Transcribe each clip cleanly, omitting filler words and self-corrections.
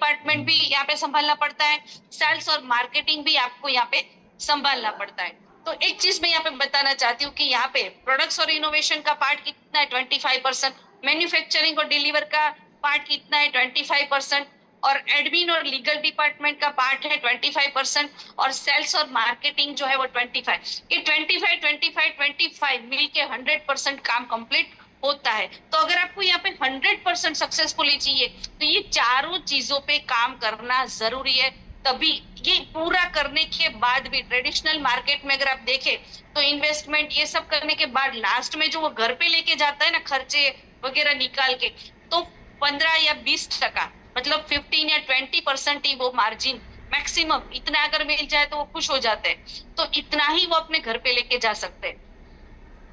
Department भी यहाँ पे संभालना पड़ता है, सेल्स और मार्केटिंग भी आपको यहाँ पे संभालना पड़ता है। तो एक चीज मैं यहाँ पे बताना चाहती हूँ कि यहाँ पे प्रोडक्ट्स और इनोवेशन का पार्ट कितना है, 25%। मैन्युफैक्चरिंग और डिलीवर का पार्ट कितना है, 25%। और एडमिन और लीगल डिपार्टमेंट का पार्ट है 25%। और सेल्स और मार्केटिंग जो है वो 25। ये 25 मिलके 100% काम कंप्लीट होता है। तो अगर आपको यहाँ पे 100% सक्सेसफुली चाहिए तो ये चारों चीजों पे काम करना जरूरी है। तभी ये पूरा करने के बाद भी ट्रेडिशनल मार्केट में अगर आप देखें तो इन्वेस्टमेंट ये सब करने के बाद लास्ट में जो वो घर पे लेके जाता है ना, खर्चे वगैरह निकाल के, तो 15 या 20%, मतलब 15 या 20% ही वो मार्जिन मैक्सिमम, इतना अगर मिल जाए तो वो खुश हो जाते हैं। तो इतना ही वो अपने घर पे लेके जा सकते हैं।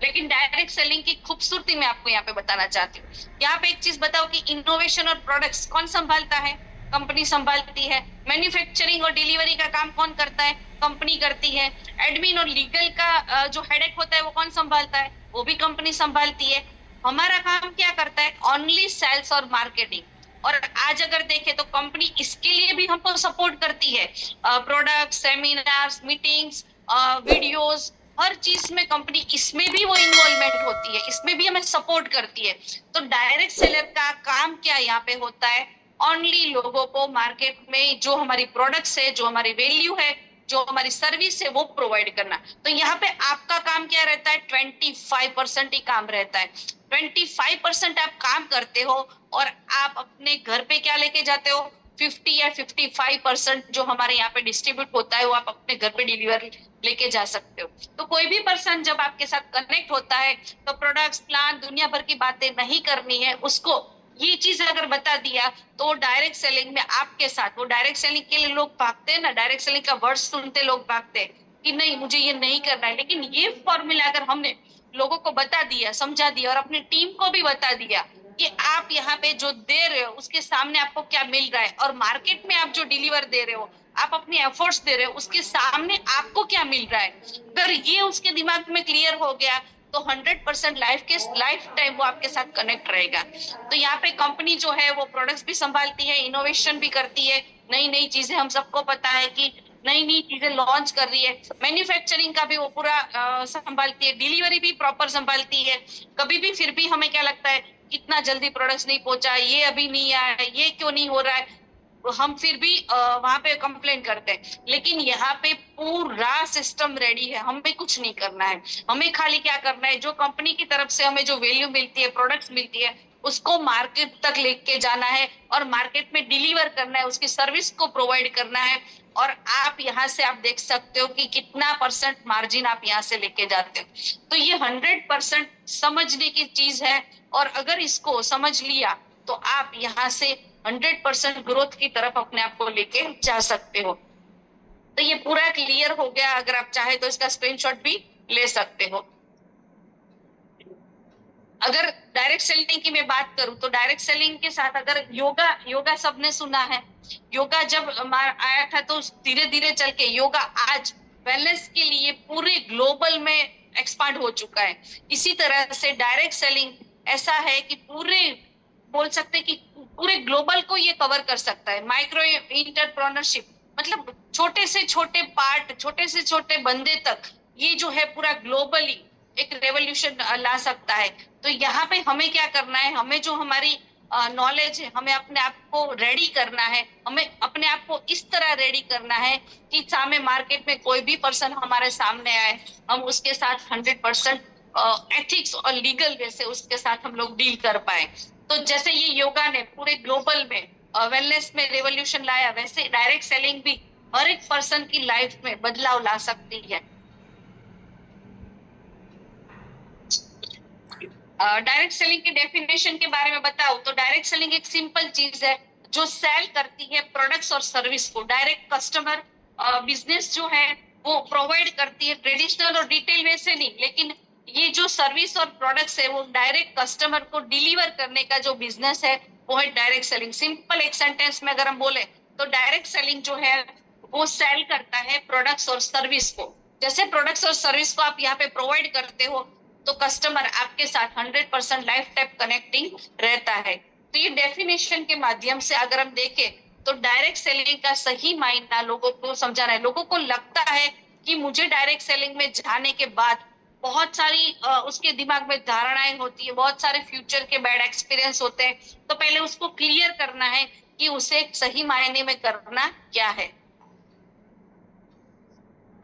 लेकिन डायरेक्ट सेलिंग की खूबसूरती मैं आपको यहाँ पे बताना चाहती हूँ। यहाँ पे एक चीज बताओ कि इनोवेशन और प्रोडक्ट्स कौन संभालता है, कंपनी संभालती है। मैन्युफैक्चरिंग और डिलीवरी का काम कौन करता है, कंपनी करती है। एडमिन और लीगल का जो हेडेक होता है वो कौन संभालता है, वो भी कंपनी संभालती है। हमारा काम क्या करता है, ओनली सेल्स और मार्केटिंग। और आज अगर देखें तो कंपनी इसके लिए भी हमको सपोर्ट करती है, प्रोडक्ट, सेमिनार्स, मीटिंग्स, वीडियोस, हर चीज में कंपनी इसमें भी वो इन्वॉल्वमेंट होती है, इसमें भी हमें सपोर्ट करती है। तो डायरेक्ट सेलर का काम क्या यहाँ पे होता है, ओनली लोगों को मार्केट में जो हमारी प्रोडक्ट्स है, जो हमारी वैल्यू है, जो हमारी सर्विस है वो प्रोवाइड करना। तो यहाँ पे आपका काम क्या रहता है, 25% ही काम रहता है। 25% आप काम करते हो और आप अपने घर पे क्या लेके जाते हो, 50 या 55% जो हमारे यहाँ पे डिस्ट्रीब्यूट होता है वो आप अपने घर पे डिलीवर लेके जा सकते हो। तो कोई भी पर्सन जब आपके साथ कनेक्ट होता है तो प्रोडक्ट्स, प्लान, दुनिया भर की बातें नहीं करनी है उसको, ये चीज अगर बता दिया तो डायरेक्ट सेलिंग में आपके साथ, वो डायरेक्ट सेलिंग के लिए लोग भागते हैं ना, डायरेक्ट सेलिंग का वर्ड सुनते लोग भागते हैं कि नहीं मुझे ये नहीं करना है। लेकिन ये फॉर्मूला अगर हमने लोगों को बता दिया, समझा दिया और अपनी टीम को भी बता दिया कि आप यहाँ पे जो दे रहे हो उसके सामने आपको क्या मिल रहा है, और मार्केट में आप जो डिलीवर दे रहे हो, आप अपनी एफर्ट्स दे रहे हो, उसके सामने आपको क्या मिल रहा है, अगर ये उसके दिमाग में क्लियर हो गया तो 100% लाइफ टाइम वो आपके साथ कनेक्ट रहेगा। तो यहाँ पे कंपनी जो है वो प्रोडक्ट्स भी संभालती है, इनोवेशन भी करती है, नई नई चीजें, हम सबको पता है कि नई नई चीजें लॉन्च कर रही है। मैन्युफैक्चरिंग का भी वो पूरा संभालती है, डिलीवरी भी प्रॉपर संभालती है। कभी भी फिर भी हमें क्या लगता है इतना जल्दी प्रोडक्ट्स नहीं पहुंचा, ये अभी नहीं आया है, ये क्यों नहीं हो रहा है, तो हम फिर भी वहां पे कंप्लेन करते हैं। लेकिन यहाँ पे पूरा सिस्टम रेडी है, हमें कुछ नहीं करना है। हमें खाली क्या करना है, जो कंपनी की तरफ से हमें जो वैल्यू मिलती है, प्रोडक्ट्स मिलती है, उसको मार्केट तक लेके जाना है और मार्केट में डिलीवर करना है, उसकी सर्विस को प्रोवाइड करना है। और आप यहाँ से आप देख सकते हो कि कितना परसेंट मार्जिन आप यहाँ से लेके जाते हो। तो ये 100% समझने की चीज है। और अगर इसको समझ लिया तो आप यहाँ से 100% ग्रोथ की तरफ अपने आप को लेके जा सकते हो। तो ये पूरा क्लियर हो गया, अगर आप चाहे तो इसका स्क्रीनशॉट भी ले सकते हो। अगर डायरेक्ट सेलिंग की मैं बात करूं तो डायरेक्ट सेलिंग के साथ अगर योगा, योगा सबने सुना है, योगा जब आया था तो धीरे धीरे चल के योगा आज वेलनेस के लिए पूरे ग्लोबल में एक्सपांड हो चुका है। इसी तरह से डायरेक्ट सेलिंग ऐसा है कि पूरे, बोल सकते हैं कि पूरे ग्लोबल को ये कवर कर सकता है। माइक्रो इंटरप्रेन्योरशिप मतलब छोटे से छोटे पार्ट, छोटे से छोटे बंदे तक ये जो है पूरा ग्लोबली एक रेवोल्यूशन ला सकता है। तो यहाँ पे हमें क्या करना है, हमें जो हमारी नॉलेज है, हमें अपने आप को रेडी करना है, हमें अपने आप को इस तरह रेडी करना है कि सामने मार्केट में कोई भी पर्सन हमारे सामने आए, हम उसके साथ 100% एथिक्स और लीगल वे से उसके साथ हम लोग डील कर पाए। तो जैसे ये योगा ने पूरे ग्लोबल में वेलनेस में रेवोल्यूशन लाया, वैसे डायरेक्ट सेलिंग भी हर एक पर्सन की लाइफ में बदलाव ला सकती है। डायरेक्ट सेलिंग की डेफिनेशन के बारे में बताओ तो डायरेक्ट सेलिंग एक सिंपल चीज है जो सेल करती है प्रोडक्ट्स और सर्विस को। डायरेक्ट कस्टमर बिजनेस जो है वो प्रोवाइड करती है, ट्रेडिशनल और डिटेल वे से नहीं, लेकिन ये जो सर्विस और प्रोडक्ट्स है वो डायरेक्ट कस्टमर को डिलीवर करने का जो बिजनेस है वो है डायरेक्ट सेलिंग। सिंपल एक सेंटेंस में अगर हम बोले तो डायरेक्ट सेलिंग जो है वो सेल करता है प्रोडक्ट्स और सर्विस को। जैसे प्रोडक्ट्स और सर्विस को आप यहाँ पे प्रोवाइड करते हो तो कस्टमर आपके साथ 100% लाइफ टाइम कनेक्टिंग रहता है। तो ये डेफिनेशन के माध्यम से अगर हम देखें तो डायरेक्ट सेलिंग का सही मायना लोगों को समझाना है। लोगों को लगता है कि मुझे डायरेक्ट सेलिंग में जाने के बाद बहुत सारी उसके दिमाग में धारणाएं होती है, बहुत सारे फ्यूचर के बैड एक्सपीरियंस होते हैं। तो पहले उसको क्लियर करना है कि उसे सही मायने में करना क्या है।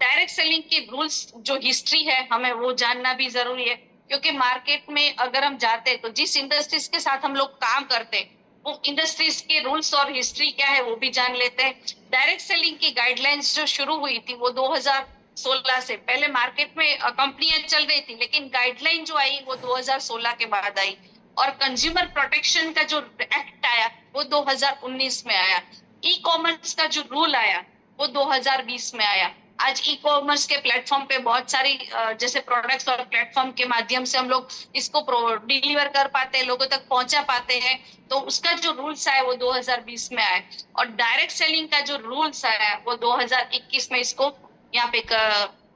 डायरेक्ट सेलिंग के रूल्स जो हिस्ट्री है हमें वो जानना भी जरूरी है, क्योंकि मार्केट में अगर हम जाते हैं तो जिस इंडस्ट्रीज के साथ हम लोग काम करते हैं वो इंडस्ट्रीज के रूल्स और हिस्ट्री क्या है वो भी जान लेते हैं। डायरेक्ट सेलिंग की गाइडलाइंस जो शुरू हुई थी वो 2016 से, पहले मार्केट में कंपनियां चल रही थी लेकिन गाइडलाइन जो आई वो 2016 के बाद आई। और कंज्यूमर प्रोटेक्शन का जो एक्ट आया वो 2019 में आया। ई कॉमर्स का जो रूल आया वो 2020 में आया। आज ई कॉमर्स के प्लेटफॉर्म पे बहुत सारी जैसे प्रोडक्ट्स और प्लेटफॉर्म के माध्यम से हम लोग इसको डिलीवर कर पाते हैं, लोगों तक पहुंचा पाते हैं। तो उसका जो रूल्स आया वो 2020 में आया। और डायरेक्ट सेलिंग का जो रूल्स आया वो 2021 में इसको यहाँ पे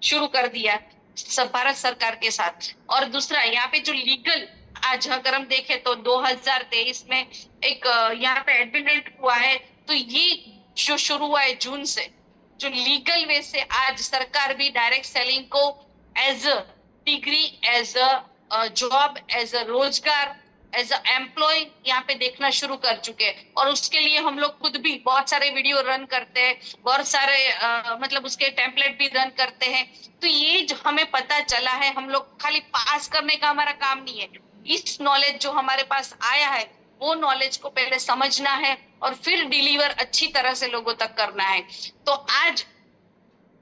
शुरू कर दिया सब भारत सरकार के साथ। और दूसरा यहाँ पे जो लीगल, आज अगर हम देखें तो 2023 में एक यहाँ पे एडमिटेड हुआ है। तो ये जो शुरू हुआ है जून से, जो लीगल वे से आज सरकार भी डायरेक्ट सेलिंग को as a degree, as a job, as a रोजगार, एज अ एम्प्लॉय यहाँ पे देखना शुरू कर चुके हैं। और उसके लिए हम लोग खुद भी बहुत सारे वीडियो रन करते हैं, बहुत सारे मतलब उसके टेम्पलेट भी रन करते हैं। तो ये जो हमें पता चला है, हम लोग खाली पास करने का हमारा काम नहीं है। इस नॉलेज जो हमारे पास आया है वो नॉलेज को पहले समझना है और फिर डिलीवर अच्छी तरह से लोगों तक करना है। तो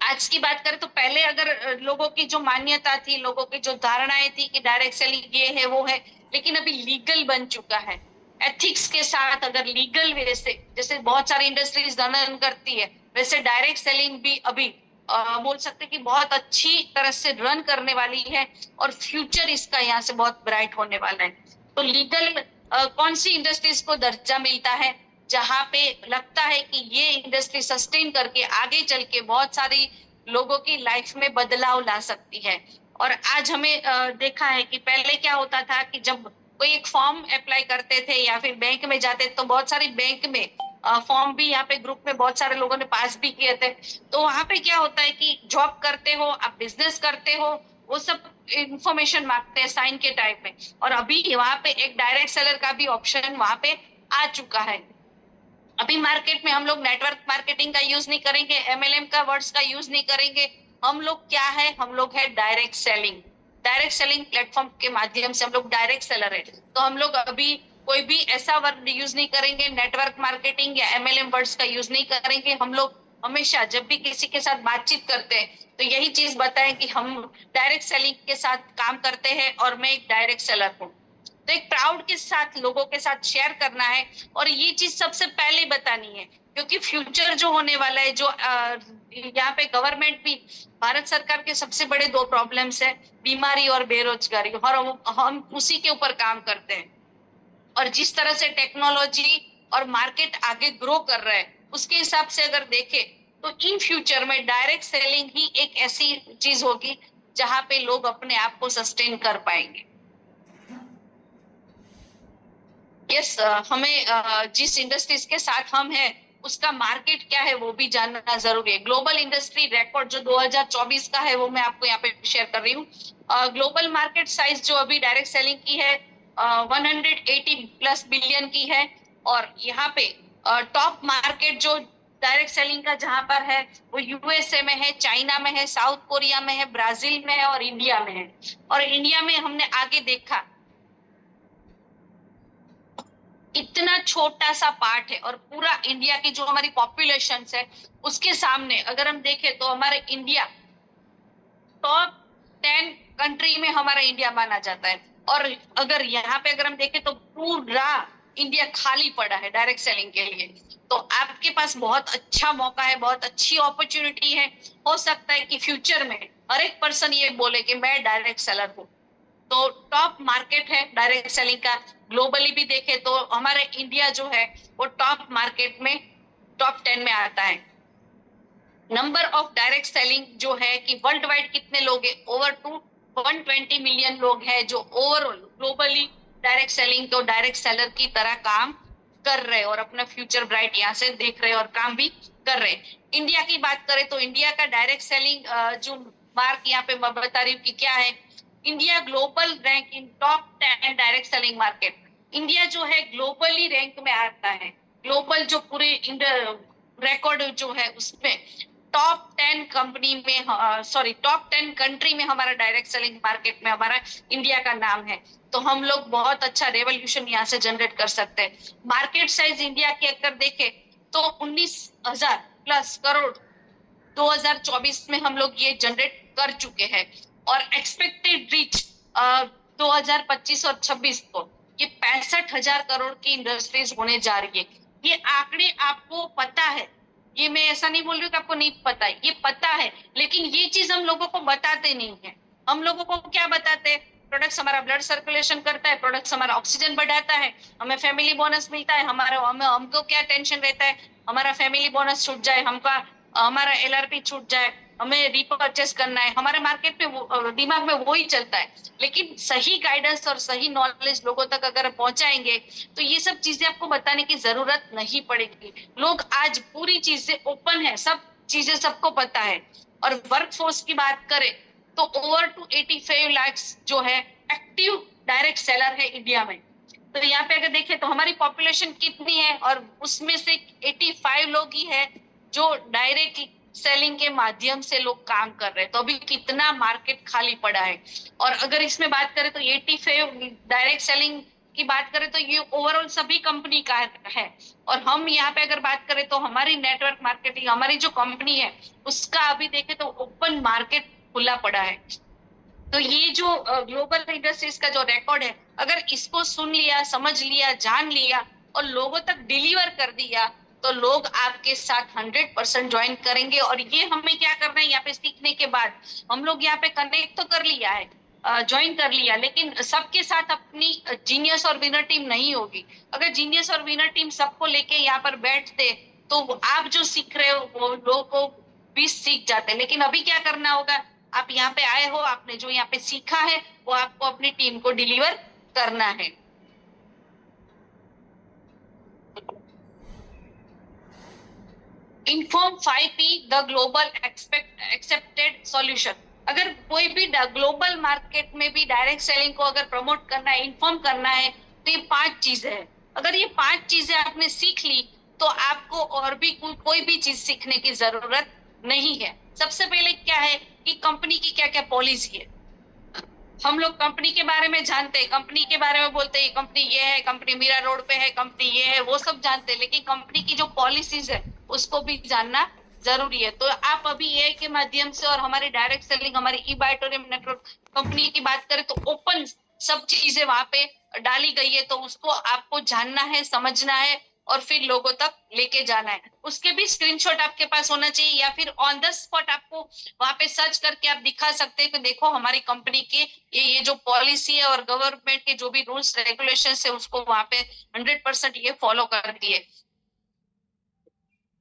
आज की बात करें तो पहले अगर लोगों की जो मान्यता थी, लोगों की जो धारणाएं थी कि डायरेक्ट सेलिंग ये है वो है, लेकिन अभी लीगल बन चुका है। एथिक्स के साथ अगर लीगल वे से, जैसे बहुत सारी इंडस्ट्रीज रन करती है, वैसे डायरेक्ट सेलिंग भी अभी बोल सकते कि बहुत अच्छी तरह से रन करने वाली है और फ्यूचर इसका यहाँ से बहुत ब्राइट होने वाला है। तो लीगल कौन सी इंडस्ट्रीज को दर्जा मिलता है जहां पे लगता है कि ये इंडस्ट्री सस्टेन करके आगे चल के बहुत सारी लोगों की लाइफ में बदलाव ला सकती है। और आज हमें देखा है कि पहले क्या होता था कि जब कोई एक फॉर्म अप्लाई करते थे या फिर बैंक में जाते तो बहुत सारी बैंक में फॉर्म भी यहाँ पे ग्रुप में बहुत सारे लोगों ने पास भी किए थे। तो वहां पे क्या होता है कि जॉब करते हो, आप बिजनेस करते हो, वो सब इंफॉर्मेशन मांगते हैं साइन के टाइप में। और अभी वहां पे एक डायरेक्ट सेलर का भी ऑप्शन वहां पे आ चुका है। अभी मार्केट में हम लोग नेटवर्क मार्केटिंग का यूज नहीं करेंगे, एमएलएम का वर्ड्स का यूज नहीं करेंगे। हम लोग क्या है, हम लोग है direct selling. Direct selling platform के माध्यम से हम लोग डायरेक्ट सेलर है। तो हम लोग अभी कोई भी ऐसा वर्ड यूज नहीं करेंगे, नेटवर्क मार्केटिंग या एमएलएम वर्ड्स का यूज नहीं करेंगे। हम लोग हमेशा जब भी किसी के साथ बातचीत करते हैं तो यही चीज बताएं कि हम डायरेक्ट सेलिंग के साथ काम करते हैं और मैं एक डायरेक्ट सेलर हूँ। तो एक प्राउड के साथ लोगों के साथ शेयर करना है और ये चीज सबसे पहले बतानी है, क्योंकि फ्यूचर जो होने वाला है, जो यहाँ पे गवर्नमेंट भी, भारत सरकार के सबसे बड़े दो प्रॉब्लम्स है, बीमारी और बेरोजगारी, और हम उसी के ऊपर काम करते हैं। और जिस तरह से टेक्नोलॉजी और मार्केट आगे ग्रो कर रहा है उसके हिसाब से अगर देखें तो इन फ्यूचर में डायरेक्ट सेलिंग ही एक ऐसी चीज होगी जहां पे लोग अपने आप को सस्टेन कर पाएंगे। यस, हमें जिस इंडस्ट्रीज के साथ हम हैं उसका मार्केट क्या है वो भी जानना जरूरी है। ग्लोबल इंडस्ट्री रिकॉर्ड जो 2024 का है वो मैं आपको यहाँ पे शेयर कर रही हूँ। ग्लोबल मार्केट साइज जो अभी डायरेक्ट सेलिंग की है 180+ बिलियन की है। और यहाँ पे टॉप मार्केट जो डायरेक्ट सेलिंग का जहां पर है वो यूएसए में है, चाइना में है, साउथ कोरिया में है, ब्राजील में है और इंडिया में है। और इंडिया में हमने आगे देखा इतना छोटा सा पार्ट है और पूरा इंडिया की जो हमारी पॉपुलेशन है उसके सामने अगर हम देखें तो हमारे इंडिया टॉप 10 कंट्री में हमारा इंडिया माना जाता है। और अगर यहाँ पे अगर हम देखें तो पूरा इंडिया खाली पड़ा है डायरेक्ट सेलिंग के लिए। तो आपके पास बहुत अच्छा मौका है, बहुत अच्छी अपॉर्चुनिटी है। हो सकता है कि फ्यूचर में हर एक पर्सन ये बोले कि मैं डायरेक्ट सेलर हूँ। तो टॉप मार्केट है डायरेक्ट सेलिंग का। ग्लोबली भी देखे तो हमारे इंडिया जो है वो टॉप मार्केट में टॉप 10 में आता है। नंबर ऑफ डायरेक्ट सेलिंग जो है कि वर्ल्ड वाइड कितने लोग हैं, ओवर 120 मिलियन लोग हैं जो ओवरऑल ग्लोबली डायरेक्ट सेलिंग तो डायरेक्ट सेलर की तरह काम कर रहे हैं और अपना फ्यूचर ब्राइट यहाँ से देख रहे हैं और काम भी कर रहे हैं। इंडिया की बात करें तो इंडिया का डायरेक्ट सेलिंग जो मार्क यहाँ पे मैं बता रही हूँ कि क्या है। India global rank in top 10 direct selling market. India जो है ग्लोबली रैंक में आता है। ग्लोबल जो पूरे रिकॉर्ड जो है उसमें टॉप 10 कंपनी में टॉप 10 कंट्री में हमारा डायरेक्ट सेलिंग मार्केट में हमारा इंडिया का नाम है। तो हम लोग बहुत अच्छा रेवोल्यूशन यहाँ से जनरेट कर सकते हैं। मार्केट साइज इंडिया की अगर देखें तो 19,000 प्लस करोड़ 2024 में हम लोग ये जनरेट कर चुके हैं और एक्सपेक्टेड रीच 2025 और 26 को ये 65,000 करोड़ की इंडस्ट्रीज होने जा रही है। ये आंकड़े आपको पता है, ये मैं ऐसा नहीं बोल रही हूँ कि आपको नहीं पता है, ये पता है, लेकिन ये चीज हम लोगों को बताते नहीं है। हम लोगों को क्या बताते हैं? प्रोडक्ट्स हमारा ब्लड सर्कुलेशन करता है, प्रोडक्ट्स हमारा ऑक्सीजन बढ़ाता है, हमें फैमिली बोनस मिलता है, हमको क्या टेंशन रहता है? हमारा फैमिली बोनस छूट जाए, हमारा एलआरपी छूट जाए, हमें रिपर्चेस करना है, हमारे मार्केट में दिमाग में वो ही चलता है। लेकिन सही गाइडेंस और सही नॉलेज लोगों तक अगर पहुंचाएंगे तो ये सब चीजें आपको बताने की जरूरत नहीं पड़ेगी। लोग आज पूरी चीजें ओपन है, सब चीजें सबको पता है। और वर्कफोर्स की बात करें तो ओवर टू 85 लाख जो है एक्टिव डायरेक्ट सेलर है इंडिया में। तो यहाँ पे अगर देखें तो हमारी पॉपुलेशन कितनी है और उसमें से 85 लोग ही है जो डायरेक्ट सेलिंग के माध्यम से लोग काम कर रहे हैं। तो अभी कितना मार्केट खाली पड़ा है। और अगर इसमें बात करें तो 85 डायरेक्ट सेलिंग की बात करें तो ये ओवरऑल सभी कंपनी का है। और हम यहाँ पे अगर बात करें तो हमारी नेटवर्क मार्केटिंग हमारी जो कंपनी है उसका अभी देखें तो ओपन मार्केट खुला पड़ा है। तो ये जो ग्लोबल इंडस्ट्रीज का जो रिकॉर्ड है, अगर इसको सुन लिया, समझ लिया, जान लिया और लोगों तक डिलीवर कर दिया तो लोग आपके साथ 100% ज्वाइन करेंगे। और ये हमें क्या करना है यहाँ पे सीखने के बाद, हम लोग यहाँ पे कनेक्ट तो कर लिया है, ज्वाइन कर लिया, लेकिन सबके साथ अपनी जीनियस और विनर टीम नहीं होगी। अगर जीनियस और विनर टीम सबको लेके यहाँ पर बैठते तो आप जो सीख रहे हो वो लोगों भी सीख जाते। लेकिन अभी क्या करना होगा, आप यहाँ पे आए हो, आपने जो यहाँ पे सीखा है वो आपको अपनी टीम को डिलीवर करना है। Inform 5P the global accepted solution. अगर कोई भी ग्लोबल मार्केट में भी डायरेक्ट सेलिंग को अगर प्रमोट करना है, इन्फॉर्म करना है, तो ये 5 चीजें हैं। अगर ये 5 चीजें आपने सीख ली तो आपको और भी कोई भी चीज सीखने की जरूरत नहीं है। सबसे पहले क्या है कि कंपनी की क्या क्या पॉलिसी है। हम लोग कंपनी के बारे में जानते हैं, कंपनी के बारे में बोलते हैं कंपनी ये है, कंपनी मीरा रोड पे है, कंपनी ये है, वो सब जानते हैं, लेकिन कंपनी की जो पॉलिसीज है उसको भी जानना जरूरी है। तो आप अभी एआई के माध्यम से और हमारी डायरेक्ट सेलिंग हमारी ई बायोटोरियम नेटवर्क कंपनी की बात करें तो ओपन सब चीजें वहां पे डाली गई है। तो उसको आपको जानना है, समझना है और फिर लोगों तक लेके जाना है। उसके भी स्क्रीनशॉट आपके पास होना चाहिए या फिर ऑन द स्पॉट आपको वहां पे सर्च करके आप दिखा सकते हैं कि देखो हमारी कंपनी के ये जो पॉलिसी है और गवर्नमेंट के जो भी रूल्स रेगुलेशन है उसको वहां पे 100% ये फॉलो करती है।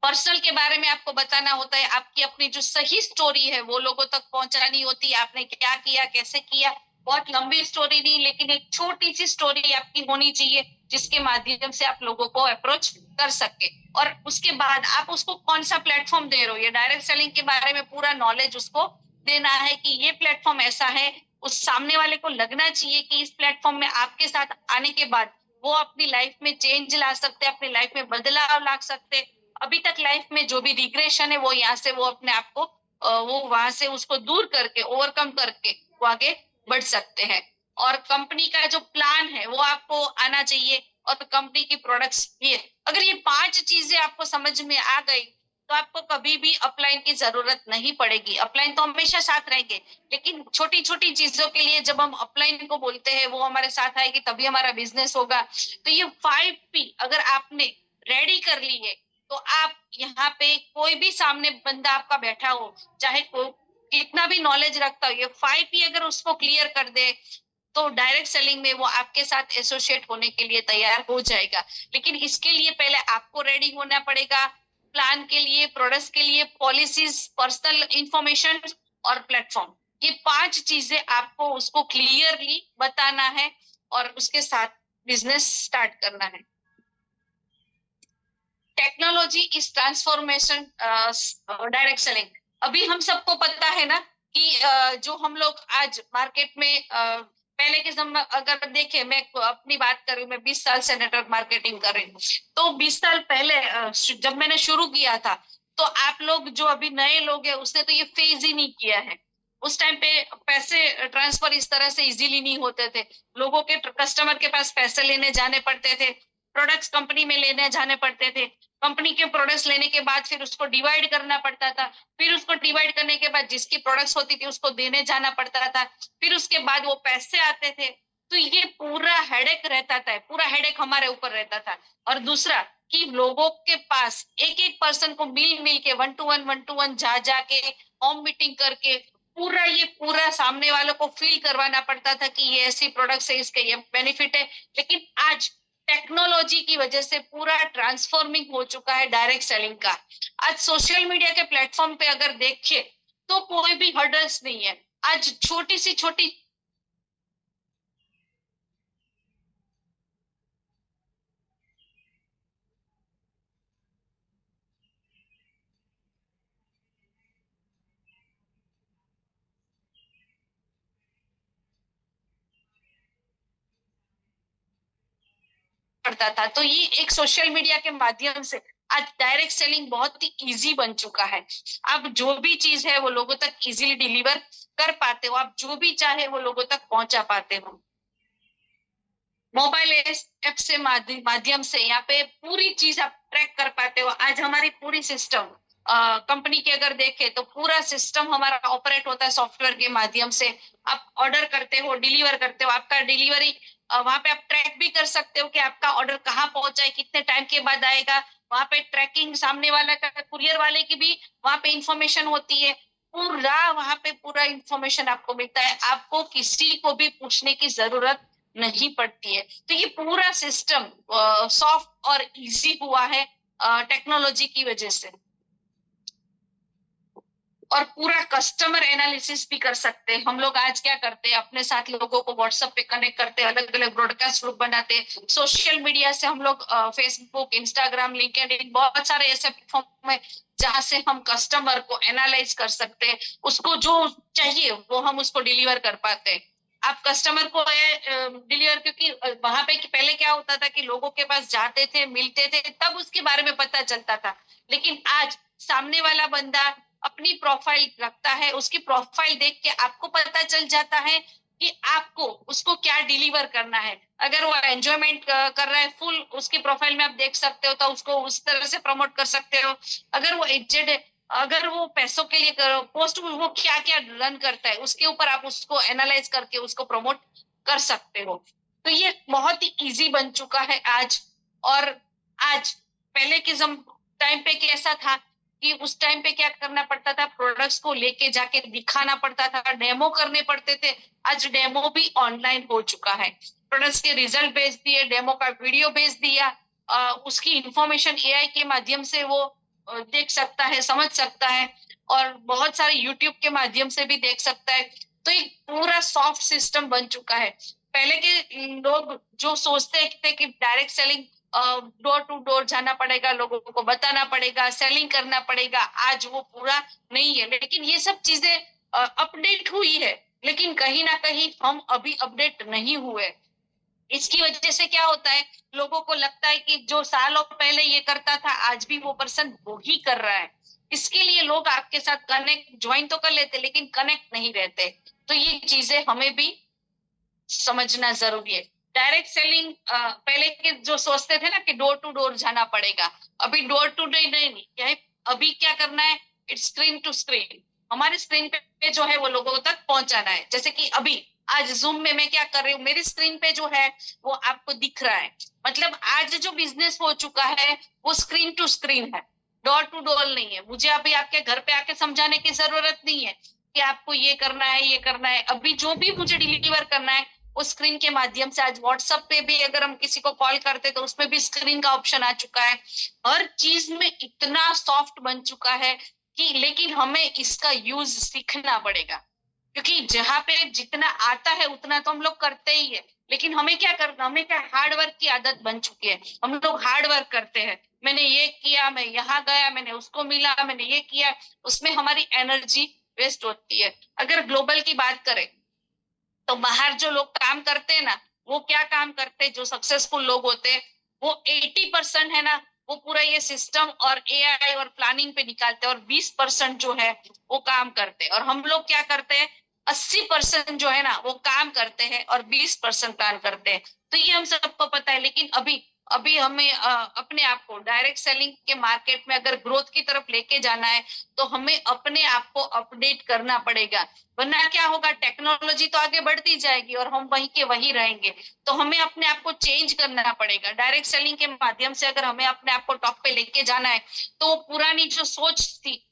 पर्सनल के बारे में आपको बताना होता है, आपकी अपनी जो सही स्टोरी है वो लोगों तक पहुंचानी होती है, आपने क्या किया, कैसे किया। बहुत लंबी स्टोरी नहीं, लेकिन एक छोटी सी स्टोरी आपकी होनी चाहिए जिसके माध्यम से आप लोगों को अप्रोच कर सके। और उसके बाद आप उसको कौन सा प्लेटफॉर्म दे रहे हो, ये डायरेक्ट सेलिंग के बारे में पूरा नॉलेज उसको देना है कि ये प्लेटफॉर्म ऐसा है। उस सामने वाले को लगना चाहिए कि इस प्लेटफॉर्म में आपके साथ आने के बाद वो अपनी लाइफ में चेंज ला सकते, अपनी लाइफ में बदलाव ला सकते। अभी तक लाइफ में जो भी रिग्रेशन है वो यहाँ से वो अपने आप को वो वहां से उसको दूर करके ओवरकम करके वो आगे बढ़ सकते हैं। और कंपनी का जो प्लान है वो आपको आना चाहिए और कंपनी की प्रोडक्ट्स भी है। अगर ये 5 चीजें आपको समझ में आ गई तो आपको कभी भी अपलाइन की जरूरत नहीं पड़ेगी। अपलाइन तो हमेशा साथ रहेंगे, लेकिन छोटी छोटी चीजों के लिए जब हम अपलाइन को बोलते हैं वो हमारे साथ आएगी तभी हमारा बिजनेस होगा। तो ये 5P अगर आपने रेडी कर ली है तो आप यहाँ पे कोई भी सामने बंदा आपका बैठा हो, चाहे कितना भी नॉलेज रखता हो, ये 5P अगर उसको क्लियर कर दे तो डायरेक्ट सेलिंग में वो आपके साथ एसोसिएट होने के लिए तैयार हो जाएगा। लेकिन इसके लिए पहले आपको रेडी होना पड़ेगा, प्लान के लिए, प्रोडक्ट्स के लिए, पॉलिसीज, पर्सनल इंफॉर्मेशन और प्लेटफॉर्म। ये 5 चीजें आपको उसको क्लियरली बताना है और उसके साथ बिजनेस स्टार्ट करना है। Technology is transformation direct selling. अभी हम सबको पता है ना कि जो हम लोग आज मार्केट में पहले के समय अगर देखें, मैं अपनी बात करूं, मैं 20 साल से नेटवर्क मार्केटिंग कर रही हूँ। तो 20 साल पहले जब मैंने शुरू किया था, तो आप लोग जो अभी नए लोग हैं उसने तो ये फेज ही नहीं किया है। उस टाइम पे पैसे ट्रांसफर इस तरह से इजीली नहीं होते थे। लोगों के कस्टमर के पास पैसे लेने जाने पड़ते थे, प्रोडक्ट्स कंपनी में लेने जाने पड़ते थे, कंपनी के प्रोडक्ट्स लेने के बाद फिर उसको डिवाइड करना पड़ता था, फिर उसको डिवाइड करने के बाद जिसकी प्रोडक्ट्स होती थी उसको देने जाना पड़ता था, फिर उसके बाद वो पैसे आते थे। तो ये पूरा हेडेक रहता था, पूरा हेडेक हमारे ऊपर रहता था। और दूसरा कि लोगों के पास एक एक पर्सन को मिल मिल के वन टू वन जा जाके होम मीटिंग करके पूरा सामने वालों को फील करवाना पड़ता था कि ये ऐसी प्रोडक्ट है, इसके ये बेनिफिट है। लेकिन आज टेक्नोलॉजी की वजह से पूरा ट्रांसफॉर्मिंग हो चुका है डायरेक्ट सेलिंग का। आज सोशल मीडिया के प्लेटफॉर्म पे अगर देखें तो कोई भी हर्डल्स नहीं है। आज छोटी सी छोटी पड़ता था, तो ये एक सोशल मीडिया के माध्यम से आज डायरेक्ट सेलिंग बहुत ही इजी बन चुका है। आप जो भी चीज है वो लोगों तक इजीली डिलीवर कर पाते हो, आप जो भी चाहे वो लोगों तक पहुंचा पाते हो। मोबाइल ऐप से माध्यम से यहाँ पे पूरी चीज आप ट्रैक कर पाते हो। आज हमारी पूरी सिस्टम कंपनी के अगर देखें तो पूरा सिस्टम हमारा ऑपरेट होता है सॉफ्टवेयर के माध्यम से। आप ऑर्डर करते हो, डिलीवर करते हो, आपका डिलीवरी वहां पे आप ट्रैक भी कर सकते हो कि आपका ऑर्डर कहाँ पहुंचा है, कितने टाइम के बाद आएगा। वहां पे ट्रैकिंग सामने वाला का, कुरियर वाले की भी वहां पे इंफॉर्मेशन होती है। पूरा वहां पे पूरा इंफॉर्मेशन आपको मिलता है, आपको किसी को भी पूछने की जरूरत नहीं पड़ती है। तो ये पूरा सिस्टम सॉफ्ट और इजी हुआ है टेक्नोलॉजी की वजह से। और पूरा कस्टमर एनालिसिस भी कर सकते हैं हम लोग। आज क्या करते हैं, अपने साथ लोगों को व्हाट्सएप पे कनेक्ट करते हैं, अलग अलग ब्रॉडकास्ट ग्रुप बनाते हैं। सोशल मीडिया से हम लोग फेसबुक, इंस्टाग्राम, लिंक्डइन, बहुत सारे ऐसे प्लेटफॉर्म है जहां से हम कस्टमर को एनालाइज कर सकते हैं, उसको जो चाहिए वो हम उसको डिलीवर कर पाते हैं। आप कस्टमर को डिलीवर, क्योंकि वहां पे पहले क्या होता था कि लोगों के पास जाते थे, मिलते थे, तब उसके बारे में पता चलता था। लेकिन आज सामने वाला बंदा अपनी प्रोफाइल रखता है, उसकी प्रोफाइल देख के आपको पता चल जाता है कि आपको उसको क्या डिलीवर करना है। अगर वो एंजॉयमेंट कर रहा है फुल, उसकी प्रोफाइल में आप देख सकते हो, तो उसको उस तरह से प्रमोट कर सकते हो। अगर वो एजेड है, अगर वो पैसों के लिए पोस्ट वो क्या क्या रन करता है, उसके ऊपर आप उसको एनालाइज करके उसको प्रमोट कर सकते हो। तो ये बहुत ही इजी बन चुका है आज। और आज पहले के टाइम पे कैसा था कि उस टाइम पे क्या करना पड़ता था, प्रोडक्ट्स को लेके जाके दिखाना पड़ता था, डेमो करने पड़ते थे। आज डेमो भी ऑनलाइन हो चुका है, प्रोडक्ट्स के रिजल्ट भेज दिए, डेमो का वीडियो भेज दिया, उसकी इंफॉर्मेशन एआई के माध्यम से वो देख सकता है, समझ सकता है, और बहुत सारे यूट्यूब के माध्यम से भी देख सकता है। तो एक पूरा सॉफ्ट सिस्टम बन चुका है। पहले के लोग जो सोचते थे कि direct selling door to door जाना पड़ेगा, लोगों को बताना पड़ेगा, सेलिंग करना पड़ेगा, आज वो पूरा नहीं है। लेकिन ये सब चीजें अपडेट हुई है, लेकिन कहीं ना कहीं हम अभी अपडेट नहीं हुए। इसकी वजह से क्या होता है, लोगों को लगता है कि जो सालों पहले ये करता था आज भी वो पर्सन वो ही कर रहा है। इसके लिए लोग आपके साथ कनेक्ट ज्वाइन तो कर लेते, लेकिन कनेक्ट नहीं रहते। तो ये चीजें हमें भी समझना जरूरी है। डायरेक्ट सेलिंग पहले के जो सोचते थे ना कि डोर टू डोर जाना पड़ेगा, अभी डोर टू डोर नहीं क्या है, अभी क्या करना है, इट्स स्क्रीन टू स्क्रीन। हमारे स्क्रीन पे जो है वो लोगों तक पहुंचाना है। जैसे कि अभी आज जूम में मैं क्या कर रही हूँ, मेरी स्क्रीन पे जो है वो आपको दिख रहा है। मतलब आज जो बिजनेस हो चुका है वो स्क्रीन टू स्क्रीन है, डोर टू डोर नहीं है। मुझे अभी आपके घर पे आके समझाने की जरूरत नहीं है कि आपको ये करना है, ये करना है। अभी जो भी मुझे डिलीवर करना है उस स्क्रीन के माध्यम से, आज व्हाट्सएप पे भी अगर हम किसी को कॉल करते तो उसमें भी स्क्रीन का ऑप्शन आ चुका है। हर चीज में इतना सॉफ्ट बन चुका है कि, लेकिन हमें इसका यूज सीखना पड़ेगा। क्योंकि जहां पे जितना आता है उतना तो हम लोग करते ही है, लेकिन हमें क्या करना, हमें क्या हार्ड वर्क की आदत बन चुकी है, हम लोग हार्ड वर्क करते हैं। मैंने ये किया, मैं यहाँ गया, मैंने उसको मिला, मैंने ये किया, उसमें हमारी एनर्जी वेस्ट होती है। अगर ग्लोबल की बात करें तो बाहर जो लोग काम करते हैं ना, वो क्या काम करते हैं, जो सक्सेसफुल लोग होते हैं, वो 80% है ना, वो पूरा ये सिस्टम और एआई और प्लानिंग पे निकालते हैं, और 20% जो है वो काम करते हैं। और हम लोग क्या करते हैं, 80% जो है ना वो काम करते हैं और 20% प्लान करते हैं। तो ये हम सबको पता है। लेकिन अभी अभी हमें अपने आप को डायरेक्ट सेलिंग के मार्केट में अगर ग्रोथ की तरफ लेके जाना है, तो हमें अपने आप को अपडेट करना पड़ेगा। वरना क्या होगा, टेक्नोलॉजी तो आगे बढ़ती जाएगी और हम वहीं के वहीं रहेंगे। तो हमें अपने आप को चेंज करना पड़ेगा। डायरेक्ट सेलिंग के माध्यम से अगर हमें अपने आप को टॉप पे लेके जाना है, तो पुरानी जो सोच थी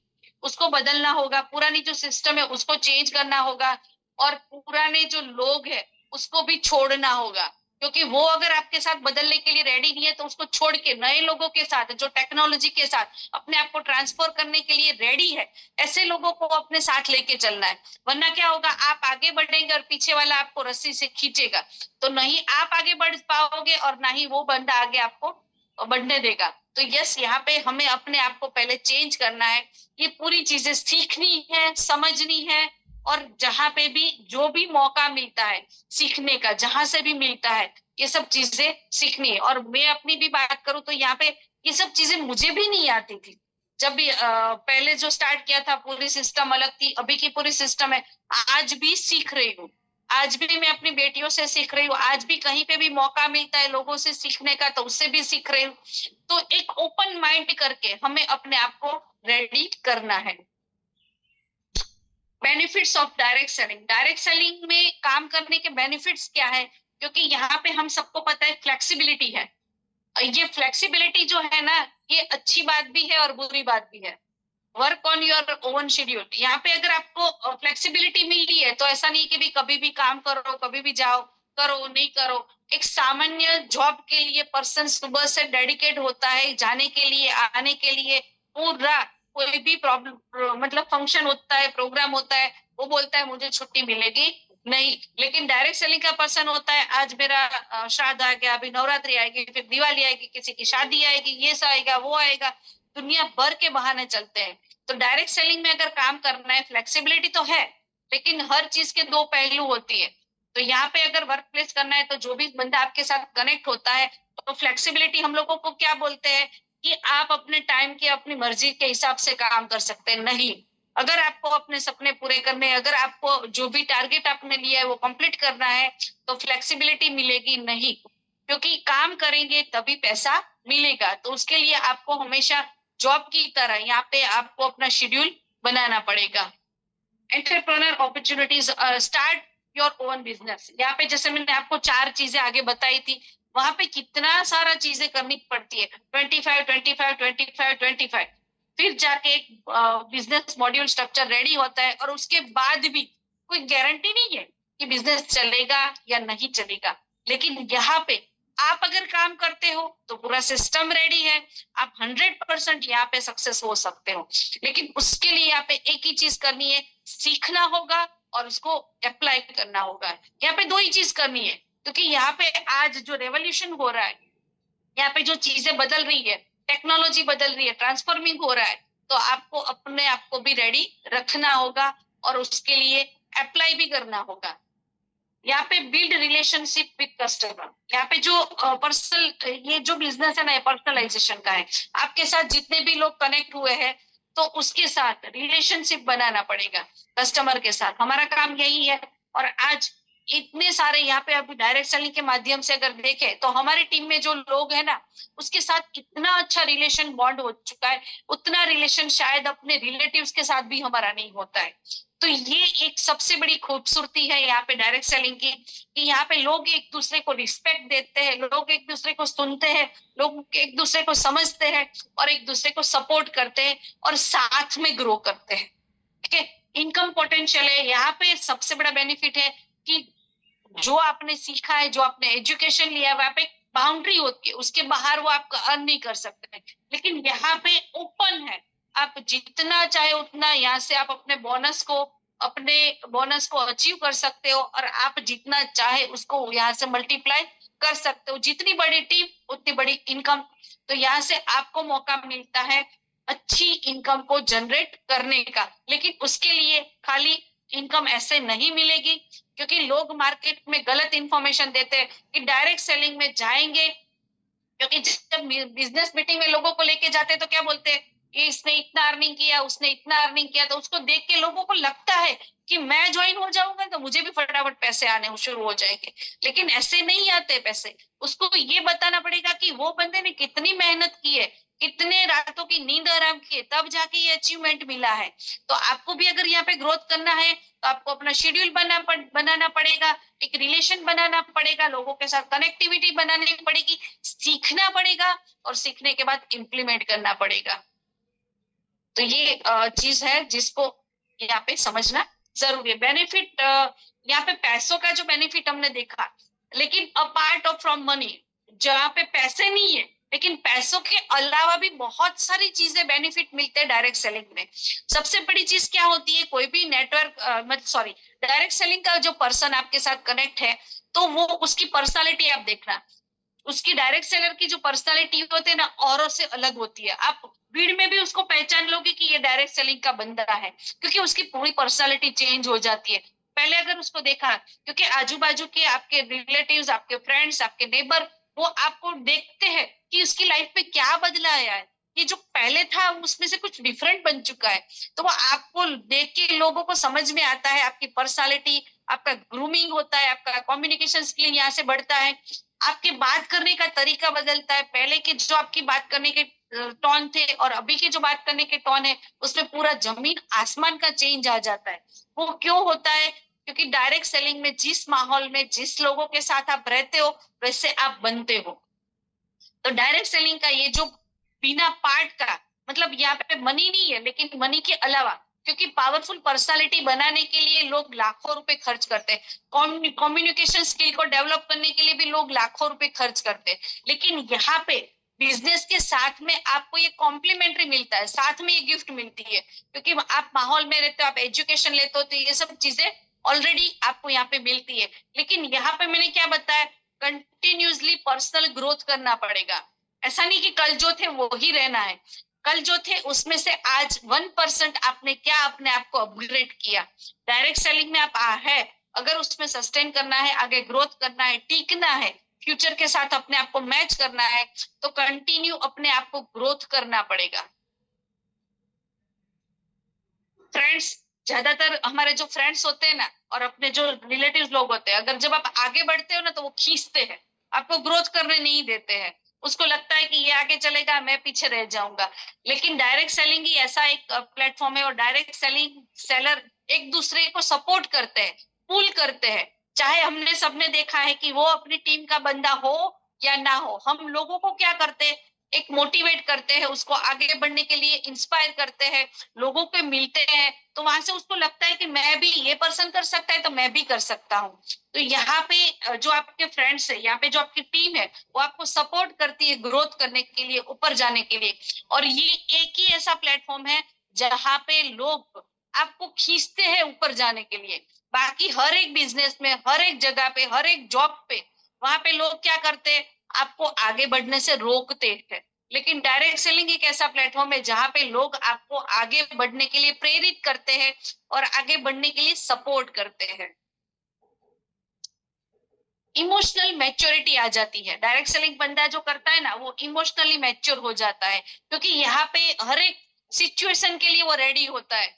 उसको बदलना होगा, पुरानी जो सिस्टम है उसको चेंज करना होगा, और पुराने जो लोग हैं उसको भी छोड़ना होगा। क्योंकि वो अगर आपके साथ बदलने के लिए रेडी नहीं है, तो उसको छोड़ के नए लोगों के साथ, जो टेक्नोलॉजी के साथ अपने आप को ट्रांसफर करने के लिए रेडी है, ऐसे लोगों को अपने साथ लेके चलना है। वरना क्या होगा, आप आगे बढ़ेंगे और पीछे वाला आपको रस्सी से खींचेगा, तो नहीं आप आगे बढ़ पाओगे और ना ही वो बंदा आगे आपको बढ़ने देगा। तो यस, यहाँ पे हमें अपने आप को पहले चेंज करना है, ये पूरी चीजें सीखनी है, समझनी है। और जहां पे भी जो भी मौका मिलता है सीखने का, जहां से भी मिलता है, ये सब चीजें सीखनी है। और मैं अपनी भी बात करूं तो यहाँ पे ये सब चीजें मुझे भी नहीं आती थी। जब भी पहले जो स्टार्ट किया था, पूरी सिस्टम अलग थी, अभी की पूरी सिस्टम है। आज भी सीख रही हूँ, आज भी मैं अपनी बेटियों से सीख रही हूँ, आज भी कहीं पे भी मौका मिलता है लोगों से सीखने का, तो उससे भी सीख रही हूँ। तो एक ओपन माइंड करके हमें अपने आप को रेडी करना है। Benefits of direct selling, direct selling में काम करने के बेनिफिट्स क्या है? क्योंकि यहाँ पे हम सबको पता है फ्लेक्सिबिलिटी है। ये फ्लेक्सिबिलिटी जो है ना, ये अच्छी बात भी है और बुरी बात भी है। Work on your own schedule, यहाँ पे अगर आपको फ्लेक्सिबिलिटी मिली है, तो ऐसा नहीं कि भी कभी भी काम करो, कभी भी जाओ, करो नहीं करो। एक सामान्य जॉब के लिए पर्सन सुबह से डेडिकेट होता है, जाने के लिए, आने के लिए, पूरा। कोई भी प्रॉब्लम, मतलब फंक्शन होता है, प्रोग्राम होता है, वो बोलता है मुझे छुट्टी मिलेगी नहीं। लेकिन डायरेक्ट सेलिंग का पर्सन होता है, आज मेरा श्राद्ध आ गया, अभी नवरात्रि आएगी, फिर दिवाली आएगी, किसी की शादी आएगी, ये सा आएगा, वो आएगा, दुनिया भर के बहाने चलते हैं। तो डायरेक्ट सेलिंग में अगर काम करना है, फ्लेक्सिबिलिटी तो है, लेकिन हर चीज के दो पहलू होती है। तो यहाँ पे अगर वर्क प्लेस करना है, तो जो भी बंदा आपके साथ कनेक्ट होता है, तो फ्लेक्सिबिलिटी हम लोगों को क्या बोलते हैं, कि आप अपने टाइम के, अपनी मर्जी के हिसाब से काम कर सकते हैं। नहीं, अगर आपको अपने सपने पूरे करने, अगर आपको जो भी टारगेट आपने लिया है वो कंप्लीट करना है, तो फ्लेक्सिबिलिटी मिलेगी नहीं। क्योंकि काम करेंगे तभी पैसा मिलेगा, तो उसके लिए आपको हमेशा जॉब की तरह यहाँ पे आपको अपना शेड्यूल बनाना पड़ेगा। Entrepreneur opportunities, start your own business. यहाँ पे जैसे मैंने आपको चार चीजें आगे बताई थी, वहां पे कितना सारा चीजें करनी पड़ती है, 25, 25, 25, 25, फिर जाके एक बिजनेस मॉड्यूल स्ट्रक्चर रेडी होता है, और उसके बाद भी कोई गारंटी नहीं है कि बिजनेस चलेगा या नहीं चलेगा। लेकिन यहाँ पे आप अगर काम करते हो तो पूरा सिस्टम रेडी है, आप 100% यहाँ पे सक्सेस हो सकते हो। लेकिन उसके लिए यहाँ पे एक ही चीज करनी है, सीखना होगा और उसको अप्लाई करना होगा। यहाँ पे दो ही चीज करनी है, क्योंकि यहाँ पे आज जो रेवोल्यूशन हो रहा है, यहाँ पे जो चीजें बदल रही है, टेक्नोलॉजी बदल रही है, ट्रांसफॉर्मिंग हो रहा है, तो आपको अपने आप को भी रेडी रखना होगा और उसके लिए अप्लाई भी करना होगा। यहाँ पे बिल्ड रिलेशनशिप विद कस्टमर, यहाँ पे जो पर्सनल, ये जो बिजनेस है ना, पर्सनलाइजेशन का है। आपके साथ जितने भी लोग कनेक्ट हुए हैं, तो उसके साथ रिलेशनशिप बनाना पड़ेगा, कस्टमर के साथ। हमारा काम यही है। और आज इतने सारे यहाँ पे अभी डायरेक्ट सेलिंग के माध्यम से अगर देखें, तो हमारी टीम में जो लोग हैं ना, उसके साथ इतना अच्छा रिलेशन बॉन्ड हो चुका है, उतना रिलेशन शायद अपने रिलेटिव्स के साथ भी हमारा नहीं होता है। तो ये एक सबसे बड़ी खूबसूरती है यहाँ पे डायरेक्ट सेलिंग की, कि यहाँ पे लोग एक दूसरे को रिस्पेक्ट देते हैं, लोग एक दूसरे को सुनते हैं, लोग एक दूसरे को समझते हैं, और एक दूसरे को सपोर्ट करते हैं, और साथ में ग्रो करते हैं। ठीक है, इनकम पोटेंशियल है यहाँ पे। सबसे बड़ा बेनिफिट है कि जो आपने सीखा है, जो आपने एजुकेशन लिया है, वहां पे बाउंड्री होती है, उसके बाहर वो आपका अर्न नहीं कर सकते हैं। लेकिन यहाँ पे ओपन है, आप जितना चाहे उतना यहाँ से आप अपने बोनस को अचीव कर सकते हो, और आप जितना चाहे उसको यहाँ से मल्टीप्लाई कर सकते हो। जितनी बड़ी टीम उतनी बड़ी इनकम। तो यहाँ से आपको मौका मिलता है अच्छी इनकम को जनरेट करने का। लेकिन उसके लिए खाली इनकम ऐसे नहीं मिलेगी, क्योंकि लोग मार्केट में गलत इंफॉर्मेशन देते हैं कि डायरेक्ट सेलिंग में जाएंगे। क्योंकि जब बिजनेस मीटिंग में लोगों को लेके जाते हैं तो क्या बोलते हैं कि इसने इतना अर्निंग किया, उसने इतना अर्निंग किया, तो उसको देख के लोगों को लगता है कि मैं ज्वाइन हो जाऊंगा तो मुझे भी फटाफट पैसे आने शुरू हो जाएंगे। लेकिन ऐसे नहीं आते पैसे। उसको ये बताना पड़ेगा कि वो बंदे ने कितनी मेहनत की है, कितने रातों की नींद आराम की है, तब जाके ये अचीवमेंट मिला है। तो आपको भी अगर यहाँ पे ग्रोथ करना है तो आपको अपना शेड्यूल बनाना पड़ेगा, एक रिलेशन बनाना पड़ेगा, लोगों के साथ कनेक्टिविटी बनानी पड़ेगी, सीखना पड़ेगा और सीखने के बाद इम्प्लीमेंट करना पड़ेगा। तो ये चीज है जिसको यहाँ पे समझना जरूरी है। बेनिफिट यहाँ पे पैसों का जो बेनिफिट हमने देखा, लेकिन अपार्ट ऑफ फ्रॉम मनी, जहाँ पे पैसे नहीं है लेकिन पैसों के अलावा भी बहुत सारी चीजें बेनिफिट मिलते हैं डायरेक्ट सेलिंग में। सबसे बड़ी चीज क्या होती है, कोई भी नेटवर्क सॉरी डायरेक्ट सेलिंग का जो पर्सन आपके साथ कनेक्ट है, तो वो उसकी पर्सनालिटी आप देखना। उसकी डायरेक्ट सेलर की जो पर्सनालिटी होती है ना, औरों से अलग होती है। आप भीड़ में भी उसको पहचान लोगे कि ये डायरेक्ट सेलिंग का बंदा है, क्योंकि उसकी पूरी पर्सनालिटी चेंज हो जाती है। पहले अगर उसको देखा, क्योंकि आजू बाजू के आपके रिलेटिव्स, आपके फ्रेंड्स, आपके नेबर, वो आपको देखते हैं कि उसकी लाइफ में क्या बदला आया है, ये जो पहले था उसमें से कुछ डिफरेंट बन चुका है। तो वो आपको देख के लोगों को समझ में आता है आपकी पर्सनालिटी, आपका ग्रूमिंग होता है, आपका कम्युनिकेशन स्किल यहाँ से बढ़ता है, आपके बात करने का तरीका बदलता है। पहले के जो आपकी बात करने के टोन थे और अभी के जो बात करने के टोन है, उसमें पूरा जमीन आसमान का चेंज आ जाता है। वो क्यों होता है? क्योंकि डायरेक्ट सेलिंग में जिस माहौल में जिस लोगों के साथ आप रहते हो वैसे आप बनते हो। तो डायरेक्ट सेलिंग का ये जो बिना पार्ट का, मतलब यहाँ पे मनी नहीं है, लेकिन मनी के अलावा, क्योंकि पावरफुल पर्सनालिटी बनाने के लिए लोग लाखों रुपए खर्च करते हैं, कम्युनिकेशन स्किल को डेवलप करने के लिए भी लोग लाखों रुपए खर्च करते हैं। लेकिन यहाँ पे बिजनेस के साथ में आपको ये कॉम्प्लीमेंट्री मिलता है, साथ में ये गिफ्ट मिलती है, क्योंकि आप माहौल में रहते हो, आप एजुकेशन लेते हो, तो ये सब चीजें ऑलरेडी आपको यहाँ पे मिलती है। लेकिन यहाँ पे मैंने क्या बताया, कंटिन्यूसली पर्सनल ग्रोथ करना पड़ेगा। ऐसा नहीं कि कल जो थे वो ही रहना है। कल जो थे उसमें से आज 1% आपने क्या अपने आप को अपग्रेड किया। डायरेक्ट सेलिंग में आप है, अगर उसमें सस्टेन करना है, आगे ग्रोथ करना है, टीकना है, फ्यूचर के साथ अपने आप को मैच करना है, तो कंटिन्यू अपने आप को ग्रोथ करना पड़ेगा। फ्रेंड्स, ज्यादातर हमारे जो फ्रेंड्स होते हैं ना, और अपने जो रिलेटिव्स लोग होते हैं, अगर जब आप आगे बढ़ते हो ना तो वो खींचते हैं, आपको ग्रोथ करने नहीं देते हैं। उसको लगता है कि ये आगे चलेगा, मैं पीछे रह जाऊंगा। लेकिन डायरेक्ट सेलिंग ही ऐसा एक प्लेटफॉर्म है, और डायरेक्ट सेलिंग सेलर एक दूसरे को सपोर्ट करते हैं, पुल करते हैं। चाहे हमने सबने देखा है कि वो अपनी टीम का बंदा हो या ना हो, हम लोगों को क्या करते हैं, एक मोटिवेट करते हैं, उसको आगे बढ़ने के लिए इंस्पायर करते हैं, लोगों पे मिलते हैं, तो वहां से उसको लगता है कि मैं भी, ये पर्सन कर सकता है तो मैं भी कर सकता हूँ। तो यहाँ पे जो आपके फ्रेंड्स है, यहाँ पे जो आपकी टीम है, वो आपको सपोर्ट करती है ग्रोथ करने के लिए, ऊपर जाने के लिए। और ये एक ही ऐसा प्लेटफॉर्म है जहाँ पे लोग आपको खींचते हैं ऊपर जाने के लिए। बाकी हर एक बिजनेस में, हर एक जगह पे, हर एक जॉब पे, वहां पे लोग क्या करते हैं, आपको आगे बढ़ने से रोकते हैं। लेकिन डायरेक्ट सेलिंग एक ऐसा प्लेटफॉर्म है जहां पे लोग आपको आगे बढ़ने के लिए प्रेरित करते हैं और आगे बढ़ने के लिए सपोर्ट करते हैं। इमोशनल मैच्योरिटी आ जाती है। डायरेक्ट सेलिंग बंदा जो करता है ना, वो इमोशनली मैच्योर हो जाता है, क्योंकि यहाँ पे हर एक सिचुएशन के लिए वो रेडी होता है।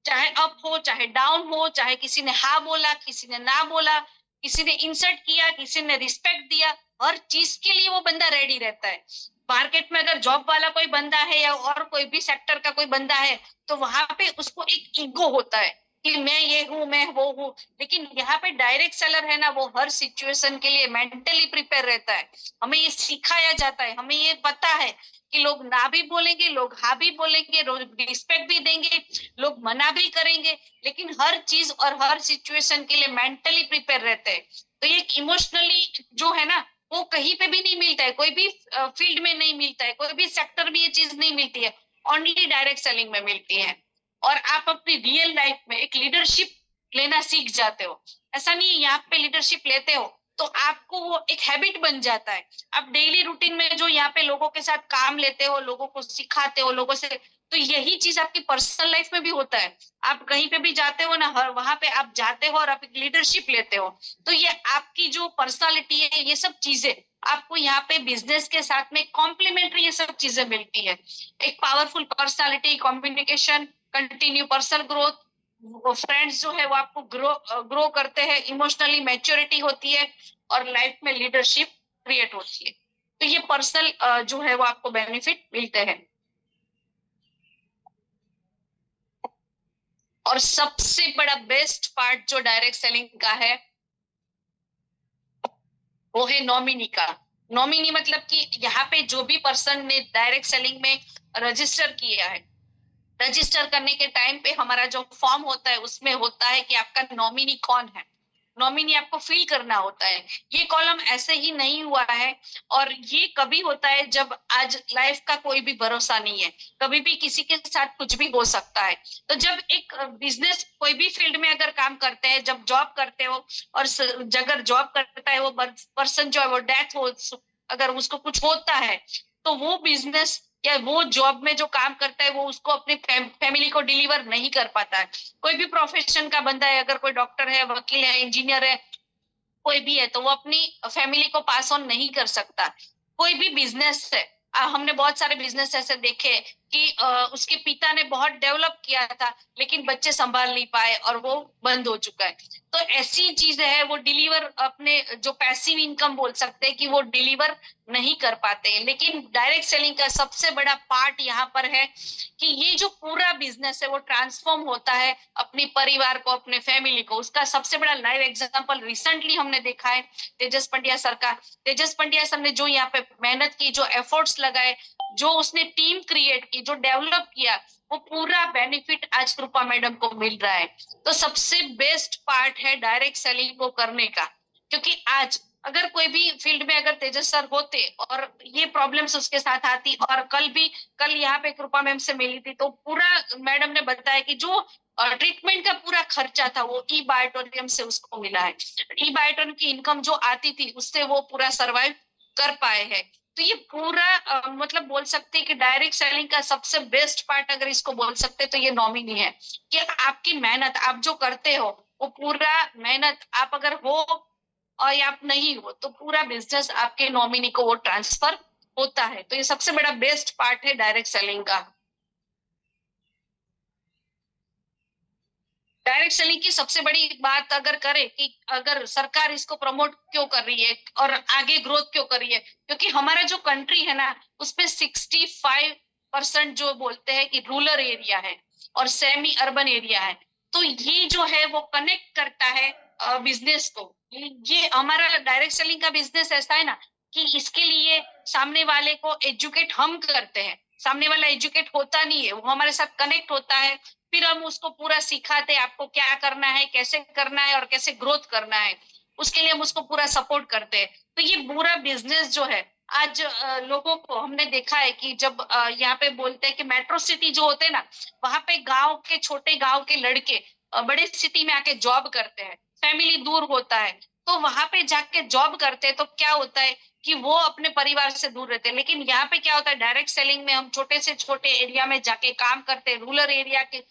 चाहे अप हो, चाहे डाउन हो, चाहे किसी ने हाँ बोला, किसी ने ना बोला, किसी ने इंसल्ट किया, किसी ने रिस्पेक्ट दिया, हर चीज के लिए वो बंदा रेडी रहता है। मार्केट में अगर जॉब वाला कोई बंदा है या और कोई भी सेक्टर का कोई बंदा है, तो वहां पे उसको एक ईगो होता है कि मैं ये हूँ, मैं वो हूँ। लेकिन यहाँ पे डायरेक्ट सेलर है ना, वो हर सिचुएशन के लिए मेंटली प्रिपेयर रहता है। हमें ये सिखाया जाता है, हमें ये पता है कि लोग ना भी बोलेंगे, लोग हाँ भी बोलेंगे, लोग रिस्पेक्ट भी देंगे, लोग मना भी करेंगे, लेकिन हर चीज और हर सिचुएशन के लिए मेंटली प्रिपेयर रहते हैं। तो ये इमोशनली जो है ना, वो कहीं पे भी नहीं मिलता है, कोई भी फील्ड में नहीं मिलता है, कोई भी सेक्टर में ये चीज नहीं मिलती है, ओनली डायरेक्ट सेलिंग में मिलती है। और आप अपनी रियल लाइफ में एक लीडरशिप लेना सीख जाते हो। ऐसा नहीं है यहाँ पे लीडरशिप लेते हो तो आपको वो एक हैबिट बन जाता है। आप डेली रूटीन में जो यहाँ पे लोगों के साथ काम लेते हो, लोगों को सिखाते हो, लोगों से, तो यही चीज आपकी पर्सनल लाइफ में भी होता है। आप कहीं पे भी जाते हो ना, वहां पे आप जाते हो और आप लीडरशिप लेते हो, तो ये आपकी जो पर्सनालिटी है, ये सब चीजें आपको यहाँ पे बिजनेस के साथ में कॉम्प्लीमेंट्री ये सब चीजें मिलती है। एक powerful personality, communication, continue personal growth, वो फ्रेंड्स जो है वो आपको ग्रो ग्रो करते हैं, इमोशनली मैच्योरिटी होती है, और लाइफ में लीडरशिप क्रिएट होती है। तो ये पर्सनल जो है वो आपको बेनिफिट मिलते हैं। और सबसे बड़ा बेस्ट पार्ट जो डायरेक्ट सेलिंग का है, वो है नॉमिनी का। नॉमिनी मतलब कि यहाँ पे जो भी पर्सन ने डायरेक्ट सेलिंग में रजिस्टर किया है, रजिस्टर करने के टाइम पे हमारा जो फॉर्म होता है उसमें होता है कि आपका नॉमिनी कौन है। नॉमिनी आपको फिल करना होता है। ये कॉलम ऐसे ही नहीं हुआ है, और ये कभी होता है जब आज लाइफ का कोई भी भरोसा नहीं है, कभी भी किसी के साथ कुछ भी हो सकता है। तो जब एक बिजनेस कोई भी फील्ड में अगर काम करते हैं, जब जॉब करते हो, और अगर जॉब करता है वो पर्सन जो है वो डेथ हो, अगर उसको कुछ होता है, तो वो बिजनेस या वो जॉब में जो काम करता है वो उसको अपनी फैमिली को डिलीवर नहीं कर पाता है। कोई भी प्रोफेशन का बंदा है, अगर कोई डॉक्टर है, वकील है, इंजीनियर है, कोई भी है, तो वो अपनी फैमिली को पास ऑन नहीं कर सकता। कोई भी बिजनेस है, हमने बहुत सारे बिजनेस ऐसे देखे कि उसके पिता ने बहुत डेवलप किया था, लेकिन बच्चे संभाल नहीं पाए और वो बंद हो चुका है। तो ऐसी चीजें है, वो डिलीवर अपने जो पैसिव इनकम बोल सकते हैं कि वो डिलीवर नहीं कर पाते। लेकिन डायरेक्ट सेलिंग का सबसे बड़ा पार्ट यहाँ पर है कि ये जो पूरा बिजनेस है वो ट्रांसफॉर्म होता है अपने परिवार को, अपने फैमिली को। उसका सबसे बड़ा लाइव एग्जांपल रिसेंटली हमने देखा है तेजस पंड्या सर का। तेजस पंड्या सर ने जो यहाँ पे मेहनत की, जो एफर्ट्स लगाए, जो उसने टीम क्रिएट की, जो डेवलप किया, वो पूरा बेनिफिट आज कृपा मैडम को मिल रहा है। तो सबसे बेस्ट पार्ट है डायरेक्ट सेलिंग को करने का। क्योंकि आज अगर कोई भी फील्ड में अगर तेजस सर होते और ये प्रॉब्लम्स उसके साथ आती, और कल यहाँ पे कृपा मैम से मिली थी, तो पूरा मैडम ने बताया कि जो ट्रीटमेंट का पूरा खर्चा था वो ई बायोटोरियम से उसको मिला है। ई बायोटोरियम की इनकम जो आती थी उससे वो पूरा सरवाइव कर पाए हैं। तो ये पूरा मतलब बोल सकते हैं कि डायरेक्ट सेलिंग का सबसे बेस्ट पार्ट अगर इसको बोल सकते हैं तो ये नॉमिनी है। कि आपकी मेहनत, आप जो करते हो वो पूरा मेहनत, आप अगर हो और आप नहीं हो, तो पूरा बिजनेस आपके नॉमिनी को वो ट्रांसफर होता है। तो ये सबसे बड़ा बेस्ट पार्ट है डायरेक्ट सेलिंग का। डायरेक्ट सेलिंग की सबसे बड़ी बात अगर करें कि अगर सरकार इसको प्रमोट क्यों कर रही है और आगे ग्रोथ क्यों कर रही है, क्योंकि हमारा जो कंट्री है ना, उसमें 65% जो बोलते हैं कि रूरल एरिया है और सेमी अर्बन एरिया है। तो ये जो है वो कनेक्ट करता है बिजनेस को। ये हमारा डायरेक्ट सेलिंग का बिजनेस ऐसा है ना कि इसके लिए सामने वाले को एजुकेट हम करते हैं। सामने वाला एजुकेट होता नहीं है, वो हमारे साथ कनेक्ट होता है, फिर हम उसको पूरा सिखाते हैं आपको क्या करना है, कैसे करना है और कैसे ग्रोथ करना है, उसके लिए हम उसको पूरा सपोर्ट करते हैं। तो ये पूरा बिजनेस जो है आज लोगों को हमने देखा है कि जब यहाँ पे बोलते हैं कि मेट्रो सिटी जो होते हैं ना, वहां पे गांव के, छोटे गांव के लड़के बड़े सिटी में आके जॉब करते हैं, फैमिली दूर होता है, तो वहां पे जाके जॉब करते हैं, तो क्या होता है कि वो अपने परिवार से दूर रहते हैं। लेकिन यहाँ पे क्या होता है, डायरेक्ट सेलिंग में हम छोटे से छोटे एरिया में जाके काम करते हैं, रूरल एरिया के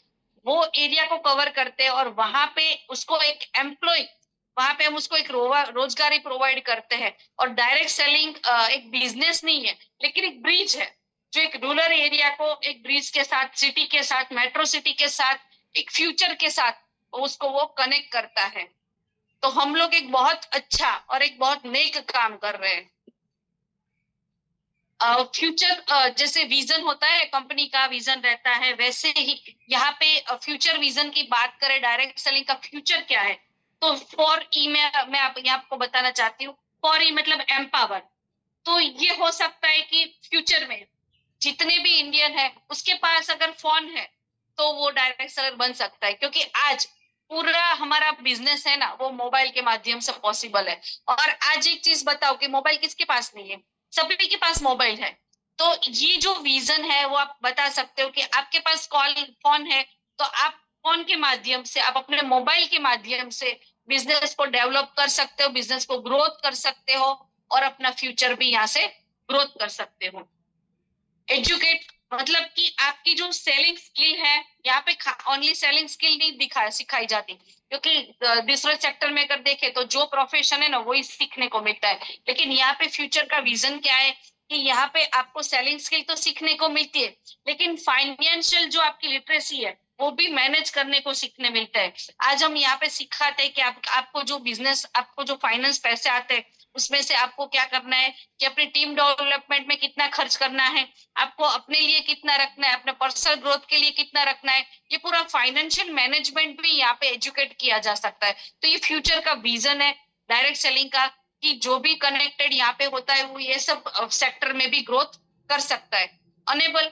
वो एरिया को कवर करते हैं, और वहां पे उसको एक एम्प्लॉय, वहां पे हम उसको एक रोजगारी प्रोवाइड करते हैं। और डायरेक्ट सेलिंग एक बिजनेस नहीं है, लेकिन एक ब्रिज है, जो एक रूरल एरिया को एक ब्रिज के साथ, सिटी के साथ, मेट्रो सिटी के साथ, एक फ्यूचर के साथ उसको वो कनेक्ट करता है। तो हम लोग एक बहुत अच्छा और एक बहुत नेक काम कर रहे हैं। फ्यूचर जैसे विजन होता है, कंपनी का विजन रहता है, वैसे ही यहाँ पे फ्यूचर विजन की बात करें, डायरेक्ट सेलिंग का फ्यूचर क्या है, तो फॉर ई मैं आपको बताना चाहती हूँ। फॉर ई मतलब एम्पावर। तो ये हो सकता है कि फ्यूचर में जितने भी इंडियन है उसके पास अगर फोन है तो वो डायरेक्ट सेलर बन सकता है, क्योंकि आज पूरा हमारा बिजनेस है ना वो मोबाइल के माध्यम से पॉसिबल है। और आज एक चीज बताओ कि मोबाइल किसके पास नहीं है, सभी के पास मोबाइल है। तो ये जो विजन है वो आप बता सकते हो कि आपके पास कॉल फोन है, तो आप फोन के माध्यम से, आप अपने मोबाइल के माध्यम से बिजनेस को डेवलप कर सकते हो, बिजनेस को ग्रोथ कर सकते हो और अपना फ्यूचर भी यहाँ से ग्रोथ कर सकते हो। एजुकेट मतलब कि आपकी जो सेलिंग स्किल है, यहाँ पे ओनली सेलिंग स्किल नहीं दिखा सिखाई जाती, क्योंकि दूसरे सेक्टर में अगर देखें तो जो प्रोफेशन है ना वही सीखने को मिलता है, लेकिन यहाँ पे फ्यूचर का विजन क्या है कि यहाँ पे आपको सेलिंग स्किल तो सीखने को मिलती है, लेकिन फाइनेंशियल जो आपकी लिटरेसी है वो भी मैनेज करने को सीखने मिलता है। आज हम यहाँ पे सिखाते हैं कि आपको जो बिजनेस, आपको जो फाइनेंस पैसे आते हैं उसमें से आपको क्या करना है, कि अपनी टीम डेवलपमेंट में कितना खर्च करना है, आपको अपने लिए कितना रखना है, अपने पर्सनल ग्रोथ के लिए कितना रखना है, ये पूरा फाइनेंशियल मैनेजमेंट भी यहाँ पे एजुकेट किया जा सकता है। तो ये फ्यूचर का विजन है डायरेक्ट सेलिंग का, कि जो भी कनेक्टेड यहाँ पे होता है वो ये सब सेक्टर में भी ग्रोथ कर सकता है। अनेबल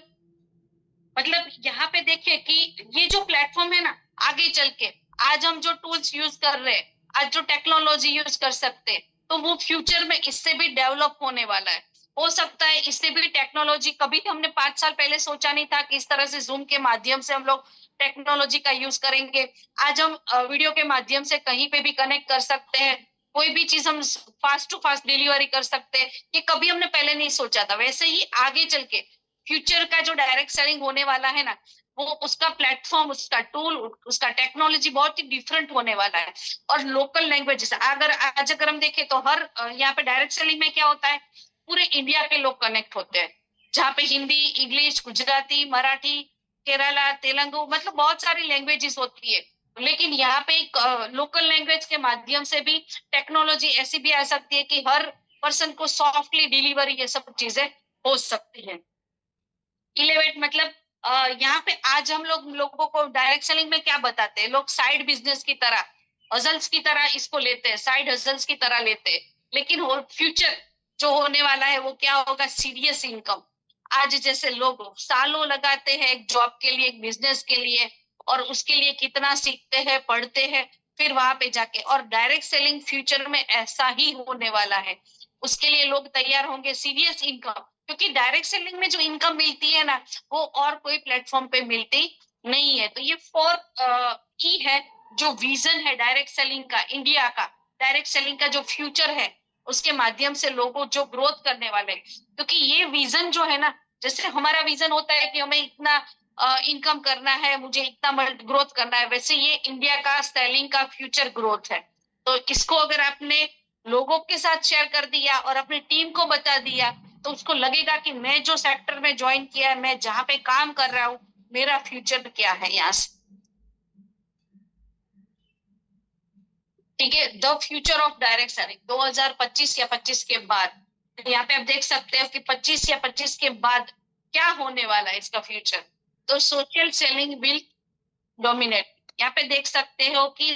मतलब यहाँ पे देखिए कि ये जो प्लेटफॉर्म है ना, आगे चल के आज हम जो टूल्स यूज कर रहे हैं, आज जो टेक्नोलॉजी यूज कर सकते हैं, तो वो फ्यूचर में इससे भी डेवलप होने वाला है। हो सकता है इससे भी टेक्नोलॉजी, कभी हमने 5 साल पहले सोचा नहीं था कि इस तरह से जूम के माध्यम से हम लोग टेक्नोलॉजी का यूज करेंगे। आज हम वीडियो के माध्यम से कहीं पे भी कनेक्ट कर सकते हैं, कोई भी चीज हम फास्ट टू फास्ट डिलीवरी कर सकते हैं, ये कभी हमने पहले नहीं सोचा था। वैसे ही आगे चल के फ्यूचर का जो डायरेक्ट सेलिंग होने वाला है ना, वो उसका प्लेटफॉर्म, उसका टूल, उसका टेक्नोलॉजी बहुत ही डिफरेंट होने वाला है। और लोकल लैंग्वेजेस, अगर हम देखें तो हर यहाँ पे डायरेक्ट सेलिंग में क्या होता है, पूरे इंडिया के लोग कनेक्ट होते हैं, जहाँ पे हिंदी, इंग्लिश, गुजराती, मराठी, केरला, तेलुगु, मतलब बहुत सारी लैंग्वेजेस होती है। लेकिन यहाँ पे एक लोकल लैंग्वेज के माध्यम से भी टेक्नोलॉजी ऐसी भी आ सकती है कि हर पर्सन को सॉफ्टली डिलीवरी, ये सब चीजें हो सकती है। इलेवेट मतलब यहाँ पे आज हम लोगों को डायरेक्ट सेलिंग में क्या बताते हैं, लोग साइड बिजनेस की तरह, हजल्स की तरह इसको लेते हैं, साइड हजल्स की तरह लेते हैं। लेकिन फ्यूचर जो होने वाला है वो क्या होगा, सीरियस इनकम। आज जैसे लोग सालों लगाते हैं एक जॉब के लिए, एक बिजनेस के लिए, और उसके लिए कितना सीखते हैं, पढ़ते हैं, फिर वहां पे जाके, और डायरेक्ट सेलिंग फ्यूचर में ऐसा ही होने वाला है। उसके लिए लोग तैयार होंगे, सीरियस इनकम, क्योंकि डायरेक्ट सेलिंग में जो इनकम मिलती है ना, वो और कोई प्लेटफॉर्म पे मिलती नहीं है। तो ये 4 की है जो विजन है डायरेक्ट सेलिंग का, इंडिया का डायरेक्ट सेलिंग का जो फ्यूचर है, उसके माध्यम से लोगों जो ग्रोथ करने वाले हैं। क्योंकि ये विजन जो है ना, जैसे हमारा विजन होता है कि हमें इतना इनकम करना है, मुझे इतना ग्रोथ करना है, वैसे ये इंडिया का सेलिंग का फ्यूचर ग्रोथ है। तो इसको अगर आपने लोगों के साथ शेयर कर दिया और अपनी टीम को बता दिया, तो उसको लगेगा कि मैं जो सेक्टर में ज्वाइन किया है, मैं जहां पे काम कर रहा हूँ, मेरा फ्यूचर क्या है यहाँ से। ठीक है, the future of direct selling 2025 या 25 के बाद, यहाँ पे आप देख सकते हो कि 25 या 25 के बाद क्या होने वाला है इसका फ्यूचर। तो सोशल सेलिंग विल डोमिनेट। यहाँ पे देख सकते हो कि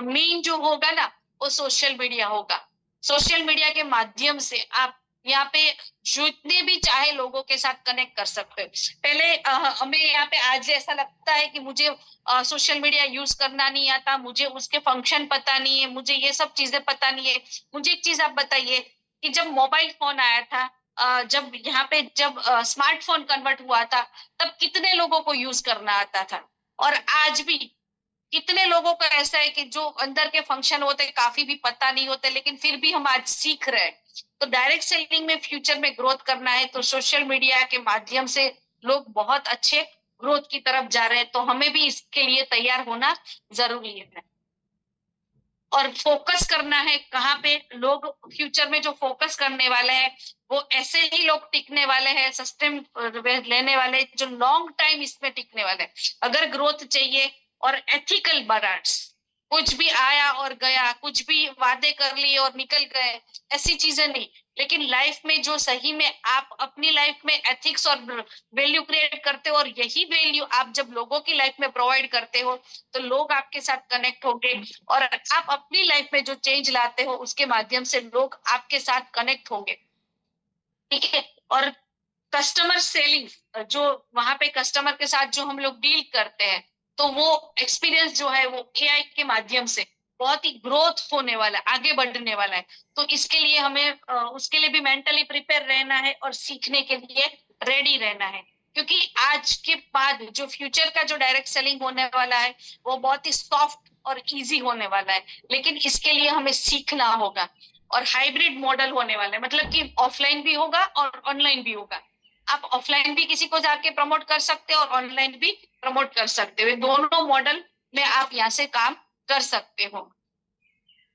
मेन जो होगा ना, वो सोशल मीडिया होगा। सोशल मीडिया के माध्यम से आप यहाँ पे जितने भी चाहे लोगों के साथ कनेक्ट कर सकते हो। पहले हमें यहाँ पे आज ऐसा लगता है कि मुझे सोशल मीडिया यूज करना नहीं आता, मुझे उसके फंक्शन पता नहीं है, मुझे ये सब चीजें पता नहीं है। मुझे एक चीज आप बताइए कि जब मोबाइल फोन आया था, जब यहाँ पे जब स्मार्टफोन कन्वर्ट हुआ था, तब कितने लोगों को यूज करना आता था। और आज भी कितने लोगों का ऐसा है कि जो अंदर के फंक्शन होते काफी भी पता नहीं होते, लेकिन फिर भी हम आज सीख रहे हैं। तो डायरेक्ट सेलिंग में फ्यूचर में ग्रोथ करना है तो सोशल मीडिया के माध्यम से लोग बहुत अच्छे ग्रोथ की तरफ जा रहे हैं, तो हमें भी इसके लिए तैयार होना जरूरी है। और फोकस करना है कहाँ पे, लोग फ्यूचर में जो फोकस करने वाले हैं वो ऐसे ही लोग टिकने वाले हैं, सस्टेन लेने वाले, जो लॉन्ग टाइम इसमें टिकने वाले हैं। अगर ग्रोथ चाहिए और एथिकल ब्रांड्स, कुछ भी आया और गया, कुछ भी वादे कर लिए और निकल गए, ऐसी चीजें नहीं। लेकिन लाइफ में जो सही में आप अपनी लाइफ में एथिक्स और वैल्यू क्रिएट करते हो, और यही वैल्यू आप जब लोगों की लाइफ में प्रोवाइड करते हो, तो लोग आपके साथ कनेक्ट होंगे, और आप अपनी लाइफ में जो चेंज लाते हो उसके माध्यम से लोग आपके साथ कनेक्ट होंगे। ठीक है। और कस्टमर सेलिंग, जो वहां पे कस्टमर के साथ जो हम लोग डील करते हैं, तो वो एक्सपीरियंस जो है वो एआई के माध्यम से बहुत ही ग्रोथ होने वाला है, आगे बढ़ने वाला है। तो इसके लिए हमें उसके लिए भी मेंटली प्रिपेयर रहना है और सीखने के लिए रेडी रहना है। क्योंकि आज के बाद जो फ्यूचर का जो डायरेक्ट सेलिंग होने वाला है वो बहुत ही सॉफ्ट और इजी होने वाला है, लेकिन इसके लिए हमें सीखना होगा। और हाइब्रिड मॉडल होने वाला है, मतलब कि ऑफलाइन भी होगा और ऑनलाइन भी होगा। आप ऑफलाइन भी किसी को जाके प्रमोट कर सकते हो और ऑनलाइन भी प्रमोट कर सकते हो। ये दोनों मॉडल में आप यहाँ से काम कर सकते हो।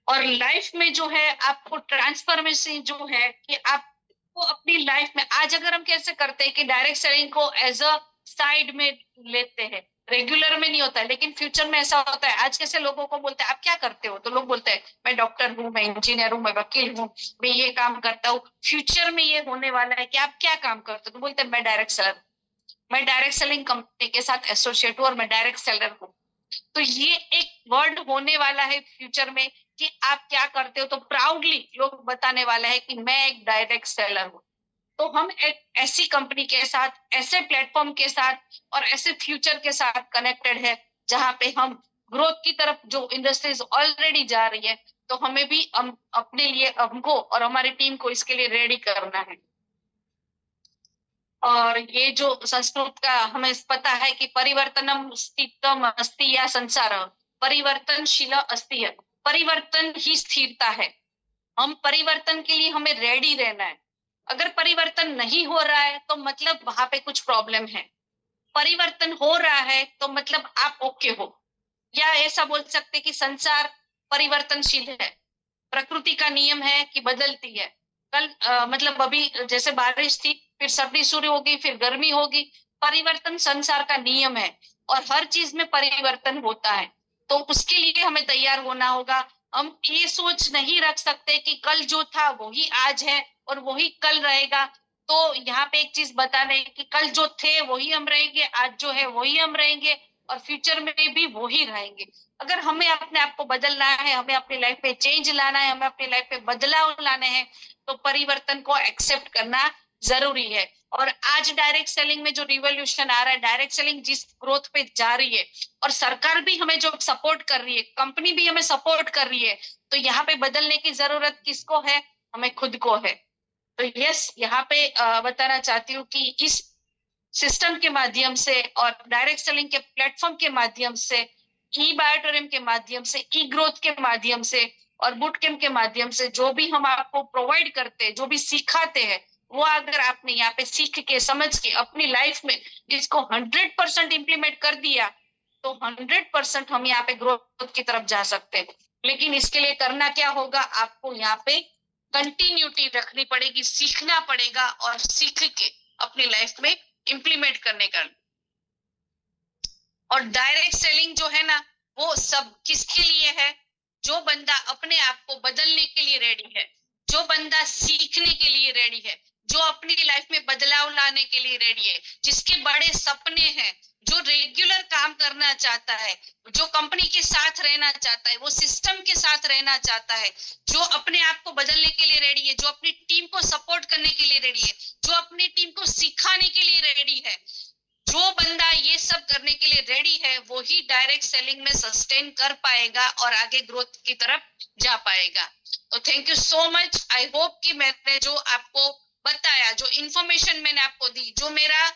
और लाइफ में जो है आपको ट्रांसफॉर्मेशन जो है कि आपको अपनी लाइफ में, आज अगर हम कैसे करते हैं कि डायरेक्ट सेलिंग को एज अ साइड में लेते हैं, रेगुलर में नहीं होता है, लेकिन फ्यूचर में ऐसा होता है। आज कैसे लोगों को बोलते हैं आप क्या करते हो, तो लोग बोलते हैं मैं डॉक्टर हूँ, मैं इंजीनियर हूँ, मैं वकील हूँ, मैं ये काम करता हूँ। फ्यूचर में ये होने वाला है कि आप क्या काम करते हो, तो बोलते हैं मैं डायरेक्ट सेलर, मैं डायरेक्ट सेलिंग कंपनी के साथ एसोसिएट हूँ और मैं डायरेक्ट सेलर हूँ। तो ये एक वर्ड होने वाला है फ्यूचर में कि आप क्या करते हो, तो प्राउडली लोग बताने वाला है कि मैं एक डायरेक्ट सेलर हूँ। तो हम एक ऐसी कंपनी के साथ, ऐसे प्लेटफॉर्म के साथ और ऐसे फ्यूचर के साथ कनेक्टेड है जहां पे हम ग्रोथ की तरफ, जो इंडस्ट्रीज ऑलरेडी जा रही है, तो हमें भी हम अपने लिए, हमको और हमारी टीम को इसके लिए रेडी करना है। और ये जो संस्कृत का हमें पता है कि परिवर्तनम स्थितम अस्ति या संसार परिवर्तनशील अस्ति है, परिवर्तन ही स्थिरता है। हम परिवर्तन के लिए हमें रेडी रहना है। अगर परिवर्तन नहीं हो रहा है तो मतलब वहां पे कुछ प्रॉब्लम है। परिवर्तन हो रहा है तो मतलब आप ओके हो। या ऐसा बोल सकते कि संसार परिवर्तनशील है, प्रकृति का नियम है कि बदलती है। कल मतलब अभी जैसे बारिश थी, फिर सर्दी शुरू होगी, फिर गर्मी होगी। परिवर्तन संसार का नियम है और हर चीज में परिवर्तन होता है। तो उसके लिए हमें तैयार होना होगा। हम ये सोच नहीं रख सकते कि कल जो था वही आज है और वही कल रहेगा। तो यहाँ पे एक चीज बताने कि कल जो थे वही हम रहेंगे, आज जो है वही हम रहेंगे और फ्यूचर में भी वही रहेंगे। अगर हमें अपने आप को बदलना है, हमें अपनी लाइफ में चेंज लाना है, हमें अपनी लाइफ में बदलाव लाने हैं, तो परिवर्तन को एक्सेप्ट करना जरूरी है। और आज डायरेक्ट सेलिंग में जो रिवॉल्यूशन आ रहा है, डायरेक्ट सेलिंग जिस ग्रोथ पे जा रही है और सरकार भी हमें जो सपोर्ट कर रही है, कंपनी भी हमें सपोर्ट कर रही है, तो यहाँ पे बदलने की जरूरत किसको है? हमें खुद को है। तो यस, यहाँ पे बताना चाहती हूँ कि इस सिस्टम के माध्यम से और डायरेक्ट सेलिंग के प्लेटफॉर्म के माध्यम से, ई बायोटोरियम के माध्यम से, ई ग्रोथ के माध्यम से और बूट कैंप के माध्यम से जो भी हम आपको प्रोवाइड करते हैं, जो भी सिखाते हैं, वो अगर आपने यहाँ पे सीख के, समझ के अपनी लाइफ में इसको 100% इम्प्लीमेंट कर दिया, तो 100% हम यहाँ पे ग्रोथ की तरफ जा सकते हैं। लेकिन इसके लिए करना क्या होगा? आपको यहाँ पे कंटिन्यूटी रखनी पड़ेगी, सीखना पड़ेगा और सीख के अपनी लाइफ में इम्प्लीमेंट करने का। और डायरेक्ट सेलिंग जो है ना, वो सब किसके लिए है? जो बंदा अपने आप को बदलने के लिए रेडी है, जो बंदा सीखने के लिए रेडी है, जो अपनी लाइफ में बदलाव लाने के लिए रेडी है, जिसके बड़े सपने हैं, जो रेगुलर काम करना चाहता है, जो कंपनी के साथ रहना चाहता है, वो सिस्टम के साथ रहना चाहता है, जो अपने आप को बदलने के लिए रेडी है, जो अपनी टीम को सपोर्ट करने के लिए रेडी है, जो अपनी टीम को सिखाने के लिए रेडी है। जो बंदा ये सब करने के लिए रेडी है, वो ही डायरेक्ट सेलिंग में सस्टेन कर पाएगा और आगे ग्रोथ की तरफ जा पाएगा। तो thank you so much. I hope कि मैंने जो आपको बताया, जो इन्फॉर्मेशन मैंने आपको दी, जो मेरा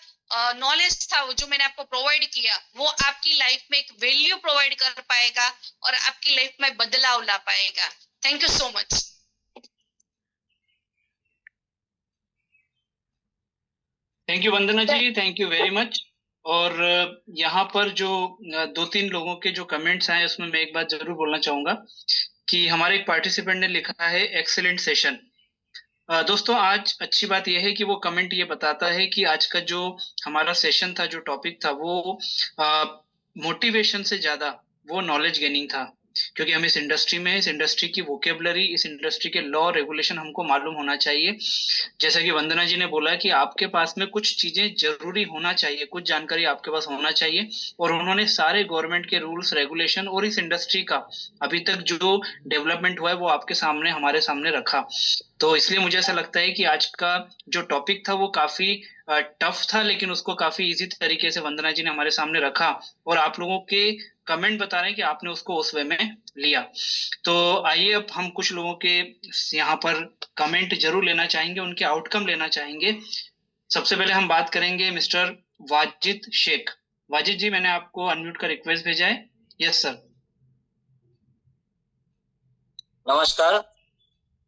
नॉलेज था, वो जो मैंने आपको प्रोवाइड किया, वो आपकी लाइफ में एक वैल्यू प्रोवाइड कर पाएगा और आपकी लाइफ में बदलाव ला पाएगा। Thank you so much. Thank you Vandana ji, thank you very much. और यहाँ पर जो 2-3 लोगों के जो कमेंट्स आए, उसमें मैं एक बात जरूर बोलना चाहूंगा कि हमारे एक पार्टिसिपेंट ने लिखा है एक्सीलेंट सेशन। दोस्तों, आज अच्छी बात यह है कि वो कमेंट ये बताता है कि आज का जो हमारा सेशन था, जो टॉपिक था, वो मोटिवेशन से ज्यादा वो नॉलेज गेनिंग था। क्योंकि हम इस इंडस्ट्री में, इस इंडस्ट्री की वोकेबलरी, इस इंडस्ट्री के लॉ रेगुलेशन हमको मालूम होना चाहिए। जैसा कि वंदना जी ने बोला कि आपके पास में कुछ चीजें जरूरी होना चाहिए, कुछ जानकारी आपके पास होना चाहिए, और उन्होंने सारे गवर्नमेंट के रूल्स रेगुलेशन और इस इंडस्ट्री का अभी तक जो डेवलपमेंट हुआ है वो आपके सामने, हमारे सामने रखा। तो इसलिए मुझे ऐसा लगता है कि आज का जो टॉपिक था वो काफी टफ था, लेकिन उसको काफी इजी तरीके से वंदना जी ने हमारे सामने रखा, और आप लोगों के कमेंट बता रहे हैं कि आपने उसको उस वे में लिया। तो आइए अब हम कुछ लोगों के यहाँ पर कमेंट जरूर लेना चाहेंगे, उनके आउटकम लेना चाहेंगे। सबसे पहले हम बात करेंगे मिस्टर वाजिद शेख। वाजिद जी, मैंने आपको अनम्यूट का रिक्वेस्ट भेजा है। Yes sir. नमस्कार।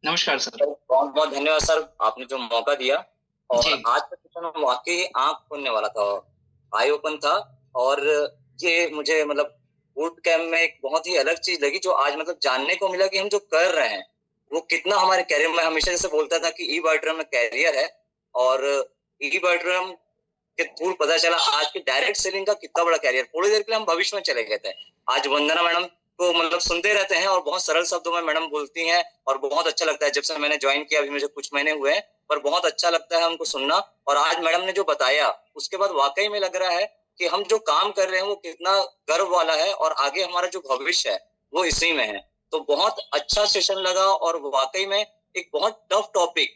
नमस्कार सर। बहुत बहुत धन्यवाद सर, आपने जो मौका दिया। और जी। आज का सेशन वाकई आंख खोलने वाला था, आई ओपन था। और ये मुझे मतलब बूट कैंप में एक बहुत ही अलग चीज लगी, जो आज मतलब जानने को मिला कि हम जो कर रहे हैं वो कितना हमारे कैरियर में। हमेशा जैसे बोलता था कि ई बायोड्रम में कैरियर है, और ई बायोड्रम के थ्रू पता चला आज की डायरेक्ट सेलिंग का कितना बड़ा कैरियर। थोड़ी देर के लिए हम भविष्य में चले गए थे। आज वंदना मैडम को मतलब सुनते रहते हैं, और बहुत सरल शब्दों में मैडम बोलती हैं, और बहुत अच्छा लगता है। जब से मैंने ज्वाइन किया, अभी मुझे कुछ महीने हुए हैं, पर बहुत अच्छा लगता है हमको सुनना। और आज मैडम ने जो बताया उसके बाद वाकई में लग रहा है कि हम जो काम कर रहे हैं वो कितना गर्व वाला है, और आगे हमारा जो भविष्य है वो इसी में है। तो बहुत अच्छा सेशन लगा, और वाकई में एक बहुत टफ टॉपिक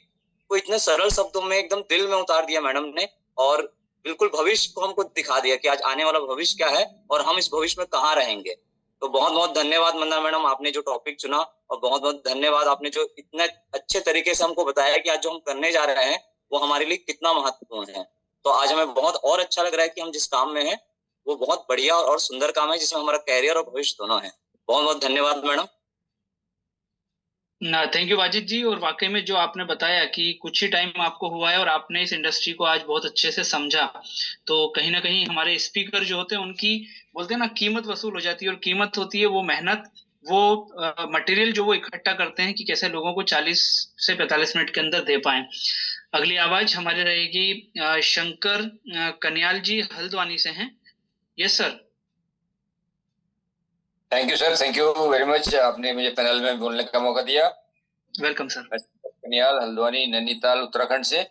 को इतने सरल शब्दों में एकदम दिल में उतार दिया मैडम ने। और बिल्कुल भविष्य को हमको दिखा दिया कि आज आने वाला भविष्य क्या है, और हम इस भविष्य में कहाँ रहेंगे। तो बहुत बहुत धन्यवाद वंदना मैडम, आपने जो टॉपिक चुना। और बहुत बहुत धन्यवाद, आपने जो इतने अच्छे तरीके से हमको बताया कि आज जो हम करने जा रहे हैं वो हमारे लिए कितना महत्वपूर्ण है। तो आज हमें बहुत और अच्छा लग रहा है कि हम जिस काम में हैं वो बहुत बढ़िया और सुंदर काम है, जिसमें हमारा कैरियर और भविष्य दोनों है। बहुत बहुत धन्यवाद मैडम। ना, थैंक यू वाजिद जी। और वाकई में जो आपने बताया कि कुछ ही टाइम आपको हुआ है और आपने इस इंडस्ट्री को आज बहुत अच्छे से समझा, तो कहीं ना कहीं हमारे स्पीकर जो होते हैं उनकी, बोलते हैं ना, कीमत वसूल हो जाती है। और कीमत होती है वो मेहनत, वो मटेरियल जो वो इकट्ठा करते हैं कि कैसे लोगों को 40 से 45 मिनट के अंदर दे पाए। अगली आवाज हमारी रहेगी शंकर कन्याल जी हल्द्वानी से हैं। Yes sir. Thank you sir, thank you very much, आपने मुझे पैनल में बोलने का मौका दिया। Welcome sir. कन्याल हल्द्वानी नैनीताल उत्तराखंड से।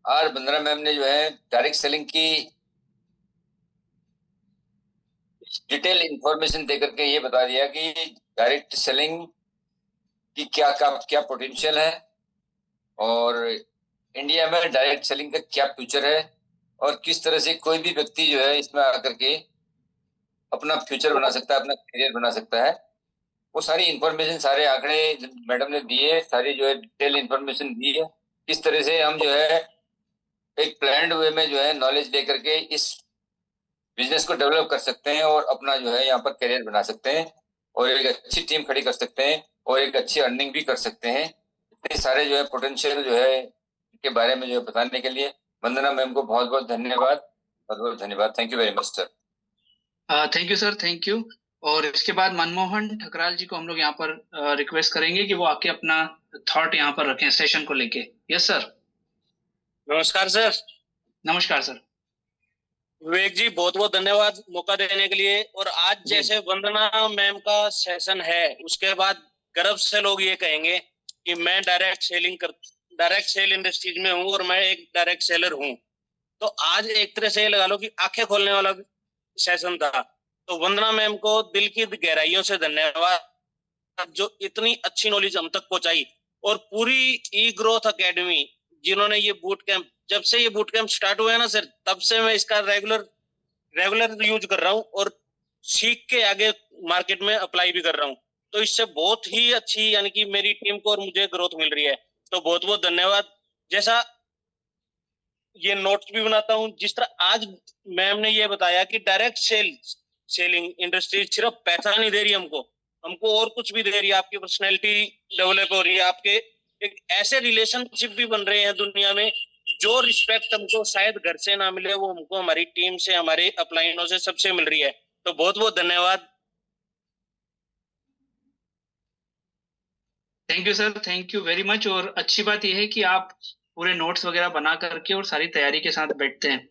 आज वंदना मैम ने जो है डायरेक्ट सेलिंग की डिटेल इंफॉर्मेशन देकर के ये बता दिया कि डायरेक्ट सेलिंग की क्या पोटेंशियल है, और इंडिया में डायरेक्ट सेलिंग का क्या फ्यूचर है, और किस तरह से कोई भी व्यक्ति जो है इसमें आकर के अपना फ्यूचर बना सकता है, अपना करियर बना सकता है। वो सारी इंफॉर्मेशन, सारे आंकड़े मैडम ने दिए, सारी जो है डिटेल इंफॉर्मेशन दी है। किस तरह से हम जो है एक प्लान्ड वे में जो है नॉलेज लेकर के इस बिजनेस को डेवलप कर सकते हैं, और अपना जो है यहाँ पर करियर बना सकते हैं, और एक अच्छी टीम खड़ी कर सकते हैं, और एक अच्छी अर्निंग भी कर सकते हैं। इतने सारे जो है पोटेंशियल जो है के बारे में जो है बताने के लिए वंदना मैम को बहुत बहुत धन्यवाद, बहुत बहुत धन्यवाद। Thank you very much sir. Thank you sir, thank you. और इसके बाद मनमोहन ठकराल जी को हम लोग यहाँ पर रिक्वेस्ट करेंगे कि वो आके अपना थॉट यहाँ पर रखें सेशन को लेके। Yes sir. नमस्कार सर। नमस्कार सर। विवेक जी, बहुत बहुत धन्यवाद मौका देने के लिए। और आज जी। जैसे वंदना मैम का सेशन है, उसके बाद गर्व से लोग ये कहेंगे कि मैं डायरेक्ट सेल इंडस्ट्रीज में हूँ, और मैं एक डायरेक्ट सेलर हूँ। तो आज एक तरह से लगा लो कि आंखें खोलने वाला सेशन था। तो वंदना मैम को दिल की गहराइयों से धन्यवाद, जो इतनी अच्छी नॉलेज हम तक पहुंचाई। और पूरी ई ग्रोथ एकेडमी, जिन्होंने ये बूट कैंप, जब से ये बूट कैंप स्टार्ट हुआ है ना सर, तब से मैं इसका रेगुलर यूज कर रहा हूँ, और सीख के आगे मार्केट में अप्लाई भी कर रहा हूँ। तो इससे बहुत ही अच्छी, यानी कि मेरी टीम को और मुझे ग्रोथ मिल रही है। तो बहुत बहुत धन्यवाद। जैसा ये नोट्स भी बनाता हूँ, जिस तरह आज मैम ने ये बताया कि डायरेक्ट सेलिंग इंडस्ट्री सिर्फ पैसा नहीं दे रही हमको, हमको और कुछ भी दे रही है। आपकी पर्सनैलिटी डेवलप हो रही है, आपके एक ऐसे रिलेशनशिप भी बन रहे हैं दुनिया में, जो रिस्पेक्ट हमको शायद घर से ना मिले, वो हमको हमारी टीम से, हमारे अपलाइनों से, सबसे मिल रही है। तो बहुत बहुत धन्यवाद। Thank you sir, thank you very much. और अच्छी बात यह है कि आप पूरे नोट्स वगैरह बना करके और सारी तैयारी के साथ बैठते हैं।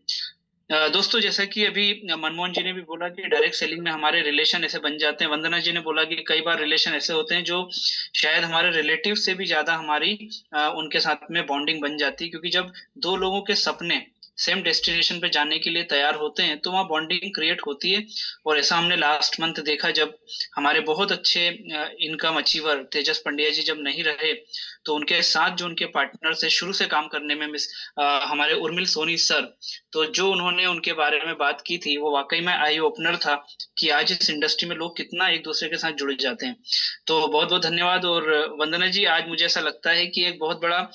दोस्तों, जैसा कि अभी मनमोहन जी ने भी बोला कि डायरेक्ट सेलिंग में हमारे रिलेशन ऐसे बन जाते हैं। वंदना जी ने बोला कि कई बार रिलेशन ऐसे होते हैं जो शायद हमारे रिलेटिव से भी ज्यादा हमारी उनके साथ में बॉन्डिंग बन जाती है, क्योंकि जब दो लोगों के सपने सेम डेस्टिनेशन पे जाने के लिए तैयार होते हैं तो वहाँ बॉन्डिंग क्रिएट होती है। और ऐसा हमने लास्ट मंथ देखा, जब हमारे बहुत अच्छे इनकम अचीवर तेजस पंड्या जी जब नहीं रहे, तो उनके साथ जो उनके पार्टनर से शुरू से काम करने में हमारे उर्मिल सोनी सर, तो जो उन्होंने उनके बारे में बात की थी वो वाकई में आई ओपनर था कि आज इस इंडस्ट्री में लोग कितना एक दूसरे के साथ जुड़ जाते हैं। तो बहुत बहुत धन्यवाद। और वंदना जी, आज मुझे ऐसा लगता है कि एक बहुत बड़ा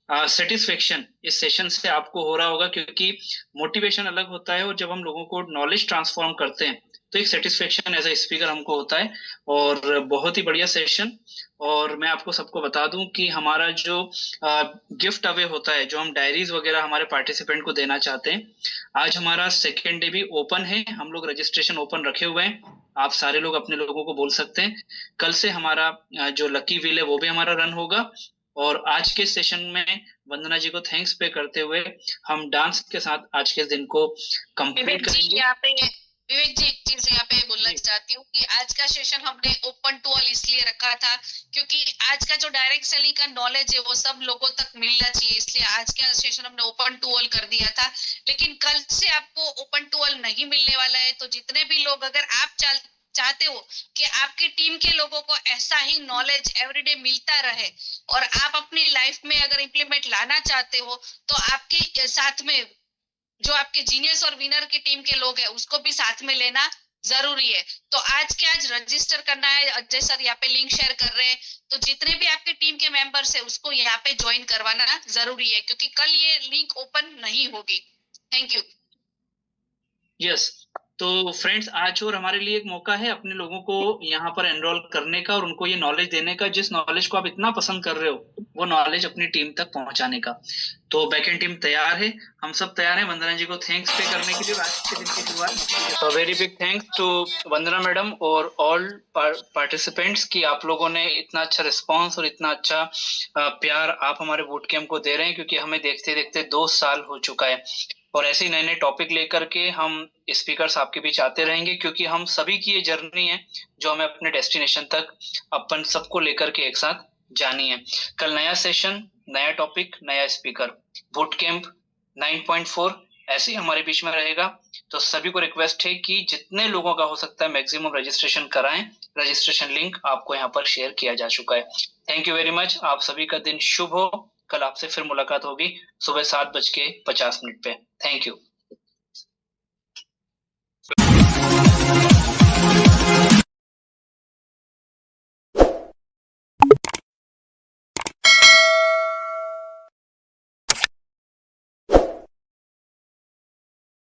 सेटिस्फेक्शन इस सेशन से आपको हो रहा होगा, क्योंकि मोटिवेशन अलग होता है, और जब हम लोगों को नॉलेज ट्रांसफॉर्म करते हैं तो एक सेटिस्फेक्शन एज ए स्पीकर हमको होता है। और बहुत ही बढ़िया सेशन। और मैं आपको सबको बता दूं कि हमारा जो गिफ्ट अवे होता है, जो हम डायरीज वगैरह हमारे पार्टिसिपेंट को देना चाहते हैं, आज हमारा सेकेंड डे भी ओपन है। हम लोग रजिस्ट्रेशन ओपन रखे हुए हैं, आप सारे लोग अपने लोगों को बोल सकते हैं। कल से हमारा जो लकी व्हील है वो भी हमारा रन होगा। और आज के सेशन में वंदना जी को थैंक्स पे करते हुए हम डांस के साथ आज के दिन को कंप्लीट विवेक जी करेंगे। यहाँ पे विवेक जी एक चीज यहाँ पे बोलना जी। चाहती हूँ कि आज का सेशन हमने ओपन टू ऑल इसलिए रखा था क्योंकि आज का जो डायरेक्ट सेलिंग का नॉलेज है वो सब लोगों तक मिलना चाहिए, इसलिए आज का सेशन हमने ओपन टू ऑल कर दिया था। लेकिन कल से आपको ओपन टू ऑल नहीं मिलने वाला है, तो जितने भी लोग, अगर आप चाहते हो कि आपकी टीम के लोगों को ऐसा ही नॉलेज एवरीडे मिलता रहे और आप अपनी लाइफ में अगर इम्प्लीमेंट लाना चाहते हो, तो आपके साथ में जो आपके जीनियस और विनर की टीम के लोग हैं उसको भी साथ में लेना जरूरी है। तो आज के आज रजिस्टर करना है। अजय सर यहाँ पे लिंक शेयर कर रहे हैं, तो जितने भी आपके टीम के मेंबर्स है उसको यहाँ पे ज्वाइन करवाना जरूरी है, क्योंकि कल ये लिंक ओपन नहीं होगी। Thank you. यस। तो फ्रेंड्स, आज और हमारे लिए एक मौका है अपने लोगों को यहाँ पर एनरोल करने का और उनको ये नॉलेज देने का, जिस नॉलेज को आप इतना पसंद कर रहे हो वो नॉलेज अपनी टीम तक पहुंचाने का। तो बैकएंड टीम तैयार है, हम सब तैयार हैं वंदना जी को थैंक्स पे करने के लिए आज के दिन की शुरुआत। तो very big thanks to Vandana madam और ऑल पार्टिसिपेंट्स कि आप लोगों ने इतना अच्छा रिस्पॉन्स और इतना अच्छा प्यार आप हमारे बूट कैंप को दे रहे हैं, क्योंकि हमें देखते देखते 2 साल हो चुका है। और ऐसे ही नए नए टॉपिक लेकर के हम स्पीकर्स आपके बीच आते रहेंगे, क्योंकि हम सभी की ये जर्नी है जो हमें अपने डेस्टिनेशन तक अपन सबको लेकर के एक साथ जानी है। कल नया सेशन, नया टॉपिक, नया स्पीकर, बूट कैंप 9.4 ऐसे ही हमारे बीच में रहेगा। तो सभी को रिक्वेस्ट है कि जितने लोगों का हो सकता है मैक्सिमम रजिस्ट्रेशन कराएं। रजिस्ट्रेशन लिंक आपको यहाँ पर शेयर किया जा चुका है। Thank you very much. आप सभी का दिन शुभ हो। कल आपसे फिर मुलाकात होगी सुबह 7:50 पे। Thank you.